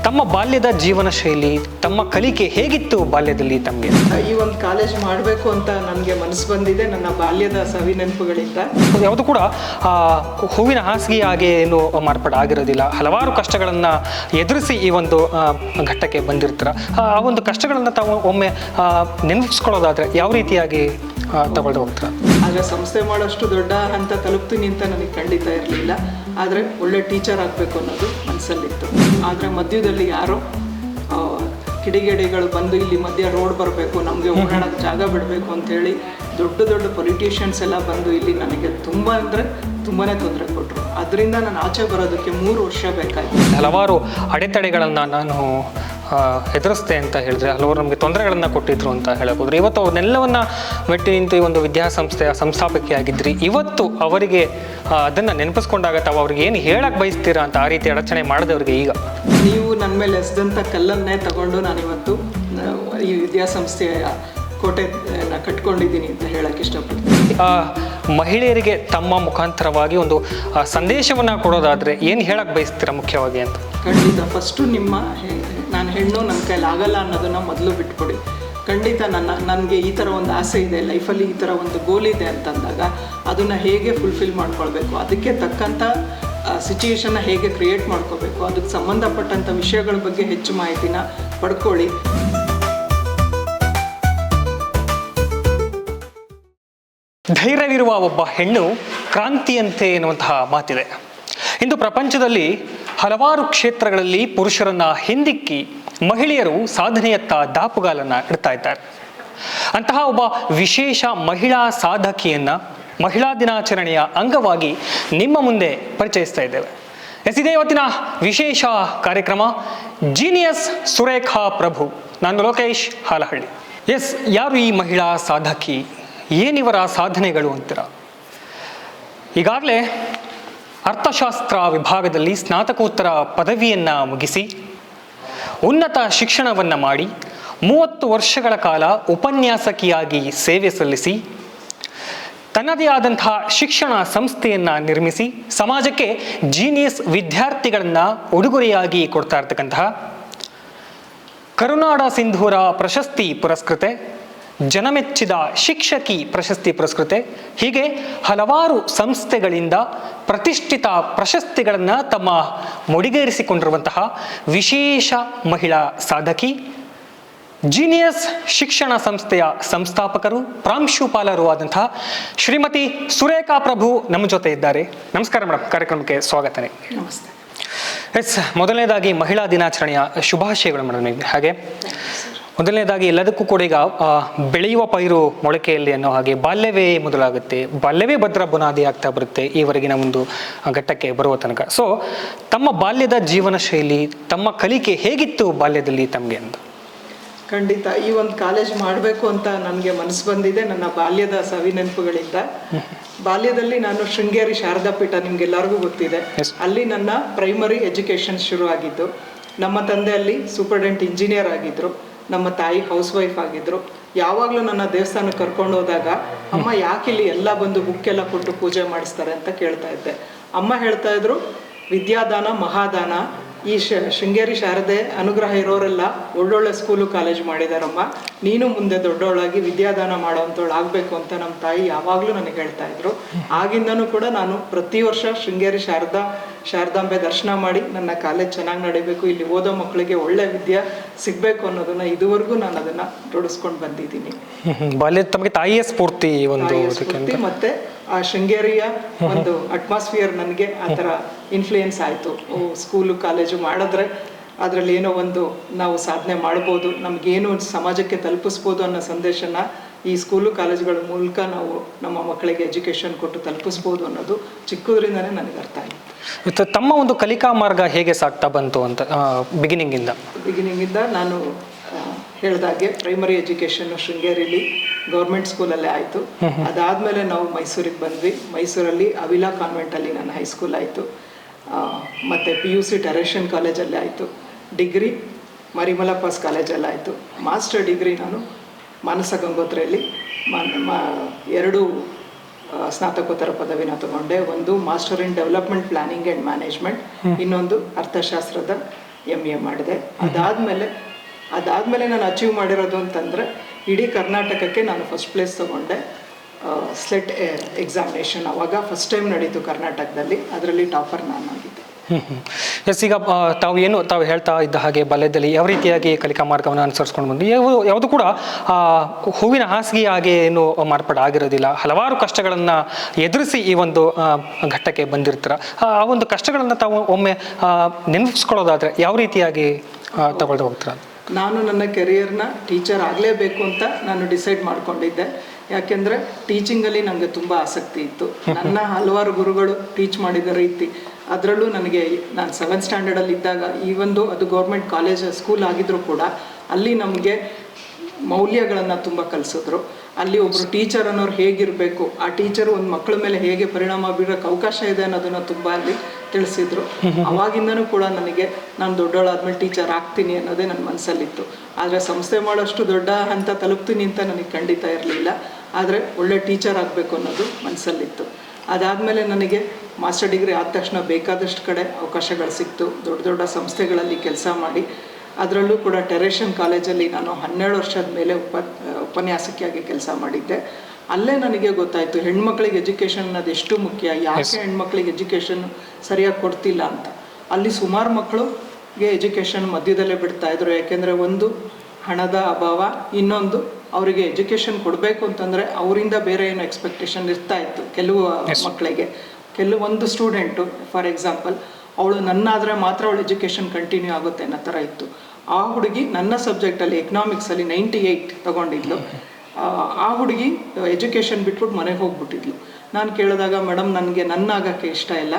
ತಮ್ಮ ಬಾಲ್ಯದ ಜೀವನ ಶೈಲಿ, ತಮ್ಮ ಕಲಿಕೆ ಹೇಗಿತ್ತು ಬಾಲ್ಯದಲ್ಲಿ ತಮಗೆ? ಈ ಒಂದು ಕಾಲೇಜ್ ಮಾಡಬೇಕು ಅಂತ ನನಗೆ ಮನಸ್ಸು ಬಂದಿದೆ ನನ್ನ ಬಾಲ್ಯದ ಸವಿ ನೆನಪುಗಳಿಂದ. ಯಾವುದು ಕೂಡ ಹೂವಿನ ಹಾಸಿಗೆ ಹಾಗೆ ಏನು ಮಾರ್ಪಾಡು ಆಗಿರೋದಿಲ್ಲ. ಹಲವಾರು ಕಷ್ಟಗಳನ್ನು ಎದುರಿಸಿ ಈ ಒಂದು ಘಟ್ಟಕ್ಕೆ ಬಂದಿರ್ತೀರ. ಆ ಒಂದು ಕಷ್ಟಗಳನ್ನು ತಾವು ಒಮ್ಮೆ ನೆನಪಿಸ್ಕೊಳ್ಳೋದಾದರೆ ಯಾವ ರೀತಿಯಾಗಿ ತಗೊಳ್ದು ಹೋಗ್ತೀರ? ಆಗ ಸಂಸ್ಥೆ ಮಾಡೋಷ್ಟು ದೊಡ್ಡ ಹಂತ ತಲುಪ್ತೀನಿ ಅಂತ ನನಗೆ ಖಂಡಿತ ಇರಲಿಲ್ಲ. ಆದರೆ ಒಳ್ಳೆ ಟೀಚರ್ ಆಗಬೇಕು ಅನ್ನೋದು ಮನಸ್ಸಲ್ಲಿತ್ತು. ಆದರೆ ಮಧ್ಯದಲ್ಲಿ ಯಾರೋ ಕಿಡಿಗೇಡಿಗಳು ಬಂದು ಇಲ್ಲಿ ಮಧ್ಯ ರೋಡ್ ಬರಬೇಕು, ನಮಗೆ ಓಡಾಡೋಕ್ಕೆ ಜಾಗ ಬಿಡಬೇಕು ಅಂಥೇಳಿ ದೊಡ್ಡ ದೊಡ್ಡ ಪೊಲಿಟಿಷಿಯನ್ಸ್ ಎಲ್ಲ ಬಂದು ಇಲ್ಲಿ ನನಗೆ ತುಂಬ ಅಂದರೆ ತುಂಬಾ ತೊಂದರೆ ಕೊಟ್ಟರು. ಅದರಿಂದ ನಾನು ಆಚೆ ಬರೋದಕ್ಕೆ 3 ವರ್ಷ ಬೇಕಾಯಿತು. ಹಲವಾರು ಅಡೆತಡೆಗಳನ್ನು ನಾನು ಎದುರಿಸ್ತೆ ಅಂತ ಹೇಳಿದ್ರೆ, ಹಲವಾರು ನಮಗೆ ತೊಂದರೆಗಳನ್ನು ಕೊಟ್ಟಿದ್ರು ಅಂತ ಹೇಳಬಹುದು. ಇವತ್ತು ಅವ್ರನ್ನೆಲ್ಲವನ್ನ ಮೆಟ್ಟಿ ನಿಂತು ಈ ಒಂದು ವಿದ್ಯಾಸಂಸ್ಥೆಯ ಸಂಸ್ಥಾಪಕಿಯಾಗಿದ್ರಿ. ಇವತ್ತು ಅವರಿಗೆ ಅದನ್ನು ನೆನಪಿಸ್ಕೊಂಡಾಗ ತಾವು ಅವ್ರಿಗೆ ಏನು ಹೇಳಕ್ಕೆ ಬಯಸ್ತೀರಾ ಅಂತ ಆ ರೀತಿ ಅಡಚಣೆ ಮಾಡಿದವ್ರಿಗೆ ಈಗ ನೀವು ನನ್ನ ಮೇಲೆ ಎಸೆದಂಥ ಕಲ್ಲನ್ನೇ ತಗೊಂಡು ನಾನಿವತ್ತು ಈ ವಿದ್ಯಾಸಂಸ್ಥೆಯ ಕೋಟೆನ ಕಟ್ಕೊಂಡಿದ್ದೀನಿ ಅಂತ ಹೇಳಕ್ಕೆ ಇಷ್ಟಪಡ್ತೀನಿ. ಮಹಿಳೆಯರಿಗೆ ತಮ್ಮ ಮುಖಾಂತರವಾಗಿ ಒಂದು ಸಂದೇಶವನ್ನು ಕೊಡೋದಾದರೆ ಏನು ಹೇಳಕ್ಕೆ ಬಯಸ್ತೀರಾ ಮುಖ್ಯವಾಗಿ ಅಂತ? ಖಂಡಿತ ಫಸ್ಟು ನಾನು ಹೆಣ್ಣು, ನನ್ನ ಕೈಲಿ ಆಗಲ್ಲ ಅನ್ನೋದನ್ನು ಮೊದಲು ಬಿಟ್ಕೊಡಿ. ಖಂಡಿತ ನನಗೆ ಈ ಥರ ಒಂದು ಆಸೆ ಇದೆ, ಲೈಫಲ್ಲಿ ಈ ಥರ ಒಂದು ಗೋಲ್ ಇದೆ ಅಂತಂದಾಗ ಅದನ್ನು ಹೇಗೆ ಫುಲ್ಫಿಲ್ ಮಾಡ್ಕೊಳ್ಬೇಕು, ಅದಕ್ಕೆ ತಕ್ಕಂಥ ಸಿಚುಯೇಷನ್ನ ಹೇಗೆ ಕ್ರಿಯೇಟ್ ಮಾಡ್ಕೋಬೇಕು, ಅದಕ್ಕೆ ಸಂಬಂಧಪಟ್ಟಂಥ ವಿಷಯಗಳ ಬಗ್ಗೆ ಹೆಚ್ಚು ಮಾಹಿತಿನ ಪಡ್ಕೊಳ್ಳಿ. ಧೈರ್ಯವಿರುವ ಒಬ್ಬ ಹೆಣ್ಣು ಕ್ರಾಂತಿಯಂತೆ ಎನ್ನುವಂತಹ ಮಾತಿದೆ. ಇಂದು ಪ್ರಪಂಚದಲ್ಲಿ ಹಲವಾರು ಕ್ಷೇತ್ರಗಳಲ್ಲಿ ಪುರುಷರನ್ನ ಹಿಂದಿಕ್ಕಿ ಮಹಿಳೆಯರು ಸಾಧನೆಯತ್ತ ದಾಪುಗಾಲನ್ನು ಇಡ್ತಾ ಇದ್ದಾರೆ. ಅಂತಹ ಒಬ್ಬ ವಿಶೇಷ ಮಹಿಳಾ ಸಾಧಕಿಯನ್ನ ಮಹಿಳಾ ದಿನಾಚರಣೆಯ ಅಂಗವಾಗಿ ನಿಮ್ಮ ಮುಂದೆ ಪರಿಚಯಿಸ್ತಾ ಇದ್ದೇವೆ. ಇದೇ ಇವತ್ತಿನ ವಿಶೇಷ ಕಾರ್ಯಕ್ರಮ ಜೀನಿಯಸ್ ಸುರೇಖಾ ಪ್ರಭು. ನಾನು ಲೋಕೇಶ್ ಹಾಲಹಳ್ಳಿ. ಯಾರು ಈ ಮಹಿಳಾ ಸಾಧಕಿ? ಏನಿವರ ಸಾಧನೆಗಳು ಅಂತೀರ? ಈಗಾಗಲೇ ಅರ್ಥಶಾಸ್ತ್ರ ವಿಭಾಗದಲ್ಲಿ ಸ್ನಾತಕೋತ್ತರ ಪದವಿಯನ್ನು ಮುಗಿಸಿ ಉನ್ನತ ಶಿಕ್ಷಣವನ್ನು ಮಾಡಿ 30 ವರ್ಷಗಳ ಕಾಲ ಉಪನ್ಯಾಸಕಿಯಾಗಿ ಸೇವೆ ಸಲ್ಲಿಸಿ ತನ್ನದೇ ಆದಂತಹ ಶಿಕ್ಷಣ ಸಂಸ್ಥೆಯನ್ನು ನಿರ್ಮಿಸಿ ಸಮಾಜಕ್ಕೆ ಜೀನಿಯಸ್ ವಿದ್ಯಾರ್ಥಿಗಳನ್ನು ಉಡುಗೊರೆಯಾಗಿ ಕೊಡ್ತಾ ಇರ್ತಕ್ಕಂತಹ ಕರುನಾಡ ಸಿಂಧೂರ ಪ್ರಶಸ್ತಿ ಪುರಸ್ಕೃತೆ, ಜನಮೆಚ್ಚಿದ ಶಿಕ್ಷಕಿ ಪ್ರಶಸ್ತಿ ಪುರಸ್ಕೃತೆ, ಹೀಗೆ ಹಲವಾರು ಸಂಸ್ಥೆಗಳಿಂದ ಪ್ರತಿಷ್ಠಿತ ಪ್ರಶಸ್ತಿಗಳನ್ನು ತಮ್ಮ ಮುಡಿಗೇರಿಸಿಕೊಂಡಿರುವಂತಹ ವಿಶೇಷ ಮಹಿಳಾ ಸಾಧಕಿ, ಜೀನಿಯಸ್ ಶಿಕ್ಷಣ ಸಂಸ್ಥೆಯ ಸಂಸ್ಥಾಪಕರು ಪ್ರಾಂಶುಪಾಲರು ಆದಂತಹ ಶ್ರೀಮತಿ ಸುರೇಖಾ ಪ್ರಭು ನಮ್ಮ ಜೊತೆ ಇದ್ದಾರೆ. ನಮಸ್ಕಾರ ಮೇಡಮ್, ಕಾರ್ಯಕ್ರಮಕ್ಕೆ ಸ್ವಾಗತ. ನಮಸ್ತೆ. ಮೊದಲನೇದಾಗಿ ಮಹಿಳಾ ದಿನಾಚರಣೆಯ ಶುಭಾಶಯಗಳು ಮೇಡಮ್. ಹಾಗೆ ಮೊದಲನೇದಾಗಿ ಎಲ್ಲದಕ್ಕೂ ಕೂಡ ಈಗ ಬೆಳೆಯುವ ಪೈರು ಮೊಳಕೆಯಲ್ಲಿ ಅನ್ನೋ ಹಾಗೆ ಬಾಲ್ಯವೇ ಮೊದಲಾಗುತ್ತೆ, ಬಾಲ್ಯವೇ ಭದ್ರ ಬುನಾದಿ ಆಗ್ತಾ ಬರುತ್ತೆ ಈವರೆಗಿನ ಒಂದು ಘಟ್ಟಕ್ಕೆ ಬರುವ ತನಕ. ಸೊ ತಮ್ಮ ಬಾಲ್ಯದ ಜೀವನ ಶೈಲಿ, ತಮ್ಮ ಕಲಿಕೆ ಹೇಗಿತ್ತು ಬಾಲ್ಯದಲ್ಲಿ ತಮಗೆ ಅಂತ? ಖಂಡಿತ ಈ ಒಂದು ಕಾಲೇಜ್ ಮಾಡಬೇಕು ಅಂತ ನನಗೆ ಮನಸ್ಸು ಬಂದಿದೆ ನನ್ನ ಬಾಲ್ಯದ ಸವಿ ನೆನಪುಗಳಿಂದ. ಬಾಲ್ಯದಲ್ಲಿ ನಾನು ಶೃಂಗೇರಿ ಶಾರದಾ ಪೀಠ, ನಿಮ್ಗೆಲ್ಲರಿಗೂ ಗೊತ್ತಿದೆ, ಅಲ್ಲಿ ನನ್ನ ಪ್ರೈಮರಿ ಎಜುಕೇಷನ್ ಶುರು ಆಗಿದ್ದು. ನಮ್ಮ ತಂದೆ ಅಲ್ಲಿ ಸೂಪರ್ಡೆಂಟ್ ಇಂಜಿನಿಯರ್ ಆಗಿದ್ದರು, ನಮ್ಮ ತಾಯಿ ಹೌಸ್ ವೈಫ್ ಆಗಿದ್ದರು. ಯಾವಾಗಲೂ ನನ್ನ ದೇವಸ್ಥಾನಕ್ಕೆ ಕರ್ಕೊಂಡು ಹೋದಾಗ ಅಮ್ಮ ಯಾಕಿಲ್ಲಿ ಎಲ್ಲ ಬಂದು ಬುಕ್ಕೆಲ್ಲ ಕೊಟ್ಟು ಪೂಜೆ ಮಾಡಿಸ್ತಾರೆ ಅಂತ ಕೇಳ್ತಾ ಇದ್ದೆ. ಅಮ್ಮ ಹೇಳ್ತಾ ಇದ್ರು, ವಿದ್ಯಾದಾನ ಮಹಾದಾನ, ಈ ಶೃಂಗೇರಿ ಶಾರದೆ ಅನುಗ್ರಹ ಇರೋರೆಲ್ಲ ಒಳ್ಳೊಳ್ಳೆ ಸ್ಕೂಲು ಕಾಲೇಜ್ ಮಾಡಿದಾರಮ್ಮ, ನೀನು ಮುಂದೆ ದೊಡ್ಡವಳಾಗಿ ವಿದ್ಯಾದಾನ ಮಾಡೋವಂಥವಳು ಆಗಬೇಕು ಅಂತ ನಮ್ಮ ತಾಯಿ ಯಾವಾಗಲೂ ನನಗೆ ಹೇಳ್ತಾ ಇದ್ರು. ಆಗಿಂದನೂ ಕೂಡ ನಾನು ಪ್ರತಿ ವರ್ಷ ಶೃಂಗೇರಿ ಶಾರದಾಂಬೆ ದರ್ಶನ ಮಾಡಿ ನನ್ನ ಕಾಲೇಜ್ ಚೆನ್ನಾಗಿ ನಡೀಬೇಕು, ಇಲ್ಲಿ ಓದೋ ಮಕ್ಕಳಿಗೆ ಒಳ್ಳೆ ವಿದ್ಯೆ ಸಿಗಬೇಕು ಅನ್ನೋದನ್ನ ಇದುವರೆಗೂ ನಾನು ಅದನ್ನು ರೂಢಿಸ್ಕೊಂಡು ಬಂದಿದ್ದೀನಿ. ಬಾಲ್ಯ ತಮಗೆ ತಾಯಿಯ ಸ್ಫೂರ್ತಿ ಮತ್ತೆ ಆ ಶೃಂಗೇರಿಯ ಒಂದು ಅಟ್ಮಾಸ್ಫಿಯರ್ ನನಗೆ ಆ ಥರ ಇನ್ಫ್ಲೂಯೆನ್ಸ್ ಆಯಿತು. ಸ್ಕೂಲು ಕಾಲೇಜು ಮಾಡಿದ್ರೆ ಅದರಲ್ಲಿ ಏನೋ ಒಂದು ನಾವು ಸಾಧನೆ ಮಾಡ್ಬೋದು, ನಮಗೇನು ಸಮಾಜಕ್ಕೆ ತಲುಪಿಸ್ಬೋದು ಅನ್ನೋ ಸಂದೇಶನ ಈ ಸ್ಕೂಲು ಕಾಲೇಜುಗಳ ಮೂಲಕ ನಾವು ನಮ್ಮ ಮಕ್ಕಳಿಗೆ ಎಜುಕೇಷನ್ ಕೊಟ್ಟು ತಲುಪಿಸ್ಬೋದು ಅನ್ನೋದು ಚಿಕ್ಕದ್ರಿಂದನೇ ನನಗೆ ಅರ್ಥ ಆಯಿತು. ತಮ್ಮ ಒಂದು ಕಲಿಕಾ ಮಾರ್ಗ ಹೇಗೆ ಸಾಗ್ತಾ ಬಂತು ಅಂತ ಬಿಗಿನಿಂಗಿಂದ ನಾನು ಹೇಳ್ದಾಗೆ ಪ್ರೈಮರಿ ಎಜುಕೇಷನ್ನು ಶೃಂಗೇರಿಲಿ ಗೌರ್ಮೆಂಟ್ ಸ್ಕೂಲಲ್ಲೇ ಆಯಿತು. ಅದಾದಮೇಲೆ ನಾವು ಮೈಸೂರಿಗೆ ಬಂದ್ವಿ. ಮೈಸೂರಲ್ಲಿ ಅವಿಲಾ ಕಾನ್ವೆಂಟಲ್ಲಿ ನನ್ನ ಹೈಸ್ಕೂಲ್ ಆಯಿತು. ಮತ್ತು PUC ಟೆರೇಷನ್ ಕಾಲೇಜಲ್ಲೇ ಆಯಿತು. ಡಿಗ್ರಿ ಮರಿಮಲಪಾಸ್ ಕಾಲೇಜಲ್ಲಿ ಆಯಿತು. ಮಾಸ್ಟರ್ ಡಿಗ್ರಿ ನಾನು ಮಾನಸ ಗಂಗೋತ್ರಿಯಲ್ಲಿ 2 ಸ್ನಾತಕೋತ್ತರ ಪದವಿನ ತಗೊಂಡೆ. ಒಂದು master in development planning and management, ಇನ್ನೊಂದು ಅರ್ಥಶಾಸ್ತ್ರದ MA ಮಾಡಿದೆ. ಅದಾದಮೇಲೆ ನಾನು ಅಚೀವ್ ಮಾಡಿರೋದು ಅಂತಂದರೆ ಇಡೀ ಕರ್ನಾಟಕಕ್ಕೆ ನಾನು ಫಸ್ಟ್ ಪ್ಲೇಸ್ ತೊಗೊಂಡೆ ಸ್ಲೆಟ್ ಎಕ್ಸಾಮಿನೇಷನ್. ಅವಾಗ ಫಸ್ಟ್ ಟೈಮ್ ನಡೀತು ಕರ್ನಾಟಕದಲ್ಲಿ, ಅದರಲ್ಲಿ ಟಾಪರ್ ನಾನು ಆಗಿದ್ದೆ. ಎಸ್, ಈಗ ತಾವು ಹೇಳ್ತಾ ಇದ್ದ ಹಾಗೆ ಬಾಲ್ಯದಲ್ಲಿ ಯಾವ ರೀತಿಯಾಗಿ ಕಲಿಕಾ ಮಾರ್ಗವನ್ನು ಅನುಸರಿಸ್ಕೊಂಡು ಬಂದು ಯಾವುದು ಕೂಡ ಹೂವಿನ ಹಾಸಿಗೆ ಹಾಗೆ ಏನು ಮಾರ್ಪಾಡಾಗಿರೋದಿಲ್ಲ. ಹಲವಾರು ಕಷ್ಟಗಳನ್ನು ಎದುರಿಸಿ ಈ ಒಂದು ಘಟ್ಟಕ್ಕೆ ಬಂದಿರ್ತೀರ. ಆ ಒಂದು ಕಷ್ಟಗಳನ್ನು ತಾವು ಒಮ್ಮೆ ನೆನಪಿಸ್ಕೊಳ್ಳೋದಾದರೆ ಯಾವ ರೀತಿಯಾಗಿ ತಗೊಳ್ತಾ ಹೋಗ್ತೀರ? ನಾನು ನನ್ನ ಕೆರಿಯರ್ನ ಟೀಚರ್ ಆಗಲೇಬೇಕು ಅಂತ ನಾನು ಡಿಸೈಡ್ ಮಾಡ್ಕೊಂಡಿದ್ದೆ. ಯಾಕೆಂದರೆ ಟೀಚಿಂಗಲ್ಲಿ ನನಗೆ ತುಂಬ ಆಸಕ್ತಿ ಇತ್ತು. ನನ್ನ ಹಲವಾರು ಗುರುಗಳು ಟೀಚ್ ಮಾಡಿದ ರೀತಿ, ಅದರಲ್ಲೂ ನನಗೆ ನಾನು 7th ಸ್ಟ್ಯಾಂಡರ್ಡಲ್ಲಿ ಇದ್ದಾಗ ಅದು ಗೌರ್ಮೆಂಟ್ ಕಾಲೇಜ್ ಸ್ಕೂಲ್ ಆಗಿದ್ರೂ ಕೂಡ ಅಲ್ಲಿ ನಮಗೆ ಮೌಲ್ಯಗಳನ್ನು ತುಂಬ ಕಲಿಸಿದ್ರು. ಅಲ್ಲಿ ಒಬ್ಬರು ಟೀಚರ್ ಅನ್ನೋರು ಹೇಗಿರಬೇಕು, ಆ ಟೀಚರು ಒಂದು ಮಕ್ಕಳ ಮೇಲೆ ಹೇಗೆ ಪರಿಣಾಮ ಬೀರೋಕ್ಕೆ ಅವಕಾಶ ಇದೆ ಅನ್ನೋದನ್ನು ತುಂಬ ಅಲ್ಲಿ ತಿಳಿಸಿದ್ರು. ಅವಾಗಿಂದನೂ ಕೂಡ ನನಗೆ ನಾನು ದೊಡ್ಡವಳಾದ್ಮೇಲೆ ಟೀಚರ್ ಆಗ್ತೀನಿ ಅನ್ನೋದೇ ನನ್ನ ಮನಸ್ಸಲ್ಲಿತ್ತು. ಆದರೆ ಸಂಸ್ಥೆ ಮಾಡೋಷ್ಟು ದೊಡ್ಡ ಹಂತ ತಲುಪ್ತೀನಿ ಅಂತ ನನಗೆ ಖಂಡಿತ ಇರಲಿಲ್ಲ. ಆದರೆ ಒಳ್ಳೆ ಟೀಚರ್ ಆಗಬೇಕು ಅನ್ನೋದು ಮನಸ್ಸಲ್ಲಿತ್ತು. ಅದಾದಮೇಲೆ ನನಗೆ ಮಾಸ್ಟರ್ ಡಿಗ್ರಿ ಆದ ತಕ್ಷಣ ಬೇಕಾದಷ್ಟು ಕಡೆ ಅವಕಾಶಗಳು ಸಿಕ್ತು. ದೊಡ್ಡ ದೊಡ್ಡ ಸಂಸ್ಥೆಗಳಲ್ಲಿ ಕೆಲಸ ಮಾಡಿ, ಅದರಲ್ಲೂ ಕೂಡ ಟೆರೇಷನ್ ಕಾಲೇಜಲ್ಲಿ ನಾನು 12 ವರ್ಷದ ಮೇಲೆ ಉಪನ್ಯಾಸಕಿಯಾಗಿ ಕೆಲಸ ಮಾಡಿದ್ದೆ. ಅಲ್ಲೇ ನನಗೆ ಗೊತ್ತಾಯಿತು ಹೆಣ್ಮಕ್ಳಿಗೆ ಎಜುಕೇಷನ್ ಅನ್ನೋದು ಎಷ್ಟು ಮುಖ್ಯ, ಯಾಕೆ ಹೆಣ್ಮಕ್ಳಿಗೆ ಎಜುಕೇಷನ್ ಸರಿಯಾಗಿ ಕೊಡ್ತಿಲ್ಲ ಅಂತ. ಅಲ್ಲಿ ಸುಮಾರು ಮಕ್ಕಳಿಗೆ ಎಜುಕೇಷನ್ ಮಧ್ಯದಲ್ಲೇ ಬಿಡ್ತಾಯಿದ್ರು. ಯಾಕೆಂದರೆ ಒಂದು ಹಣದ ಅಭಾವ, ಇನ್ನೊಂದು ಅವರಿಗೆ ಎಜುಕೇಷನ್ ಕೊಡಬೇಕು ಅಂತಂದರೆ ಅವರಿಂದ ಬೇರೆ ಏನು ಎಕ್ಸ್ಪೆಕ್ಟೇಷನ್ ಇರ್ತಾಯಿತ್ತು ಕೆಲವು ಮಕ್ಕಳಿಗೆ. ಕೆಲವೊಂದು ಸ್ಟೂಡೆಂಟು ಫಾರ್ ಎಕ್ಸಾಂಪಲ್ ಅವಳು ನನ್ನಾದರೆ ಮಾತ್ರ ಅವಳು ಎಜುಕೇಷನ್ ಕಂಟಿನ್ಯೂ ಆಗುತ್ತೆ ಅನ್ನೋ ಥರ ಇತ್ತು. ಆ ಹುಡುಗಿ ನನ್ನ ಸಬ್ಜೆಕ್ಟಲ್ಲಿ ಎಕನಾಮಿಕ್ಸಲ್ಲಿ 98 ತಗೊಂಡಿದ್ಲು. ಆ ಹುಡುಗಿ ಎಜುಕೇಷನ್ ಬಿಟ್ಬಿಟ್ಟು ಮನೆಗೆ ಹೋಗ್ಬಿಟ್ಟಿದ್ಲು. ನಾನು ಕೇಳಿದಾಗ, ಮೇಡಮ್ ನನಗೆ ನನ್ನಾಗಕ್ಕೆ ಇಷ್ಟ ಇಲ್ಲ,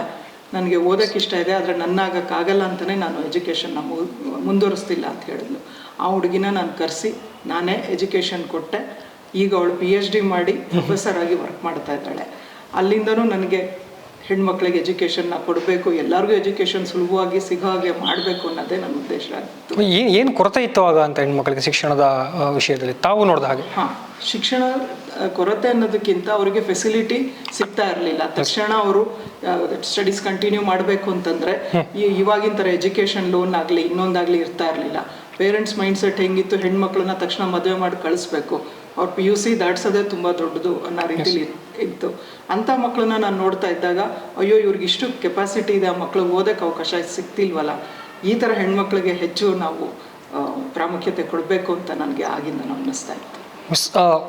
ನನಗೆ ಓದೋಕ್ಕೆ ಇಷ್ಟ ಇದೆ, ಆದರೆ ನನ್ನಾಗಕ್ಕಾಗಲ್ಲ ಅಂತಲೇ ನಾನು ಎಜುಕೇಷನ್ನ ಮುಂದುವರಿಸ್ತಿಲ್ಲ ಅಂತ ಹೇಳಿದ್ಲು. ಆ ಹುಡುಗಿನ ನಾನು ಕರೆಸಿ ನಾನೇ ಎಜುಕೇಷನ್ ಕೊಟ್ಟೆ. ಈಗ ಅವಳು PhD ಮಾಡಿ ಪ್ರೊಫೆಸರ್ ಆಗಿ ವರ್ಕ್ ಮಾಡ್ತಾ ಇದ್ದಾಳೆ. ಅಲ್ಲಿಂದನೂ ನನಗೆ ಹೆಣ್ಮಕ್ಳಿಗೆ ಎಜುಕೇಷನ್ನ ಕೊಡಬೇಕು, ಎಲ್ಲರಿಗೂ ಎಜುಕೇಷನ್ ಸುಲಭವಾಗಿ ಸಿಗೋ ಹಾಗೆ ಮಾಡಬೇಕು ಅನ್ನೋದೇ ನನ್ನ ಉದ್ದೇಶ ಆಗಿತ್ತು. ಏನು ಕೊರತೆ ಇತ್ತು ಆಗ ಅಂತ ಹೆಣ್ಮಕ್ಳಿಗೆ ಶಿಕ್ಷಣದ ವಿಷಯದಲ್ಲಿ ತಾವು ನೋಡಿದ ಹಾಗೆ? ಶಿಕ್ಷಣ ಕೊರತೆ ಅನ್ನೋದಕ್ಕಿಂತ ಅವರಿಗೆ ಫೆಸಿಲಿಟಿ ಸಿಗ್ತಾ ಇರಲಿಲ್ಲ. ತಕ್ಷಣ ಅವರು ಸ್ಟಡೀಸ್ ಕಂಟಿನ್ಯೂ ಮಾಡಬೇಕು ಅಂತಂದರೆ ಇವಾಗಿನ ಥರ ಎಜುಕೇಷನ್ ಲೋನ್ ಆಗಲಿ ಇನ್ನೊಂದಾಗಲಿ ಇರ್ತಾ ಇರಲಿಲ್ಲ. ಪೇರೆಂಟ್ಸ್ ಮೈಂಡ್ಸೆಟ್ ಹೆಂಗಿತ್ತು, ಹೆಣ್ಮಕ್ಳನ್ನ ತಕ್ಷಣ ಮದುವೆ ಮಾಡಿ ಕಳಿಸ್ಬೇಕು, ಅವ್ರು PUC ದಾಟ್ಸೋದೇ ತುಂಬ ದೊಡ್ಡದು ಅನ್ನೋ ರೀತಿಲಿ ಇತ್ತು. ಅಂಥ ಮಕ್ಕಳನ್ನ ನಾನು ನೋಡ್ತಾ ಇದ್ದಾಗ, ಅಯ್ಯೋ ಇವ್ರಿಗೆ ಇಷ್ಟು ಕೆಪಾಸಿಟಿ ಇದೆ, ಆ ಮಕ್ಳಿಗೆ ಓದೋಕ್ಕೆ ಅವಕಾಶ ಸಿಗ್ತಿಲ್ವಲ್ಲ, ಈ ಥರ ಹೆಣ್ಮಕ್ಳಿಗೆ ಹೆಚ್ಚು ನಾವು ಪ್ರಾಮುಖ್ಯತೆ ಕೊಡಬೇಕು ಅಂತ ನನಗೆ ಆಗಿಂದ ಅನ್ನಿಸ್ತಾ ಇತ್ತು.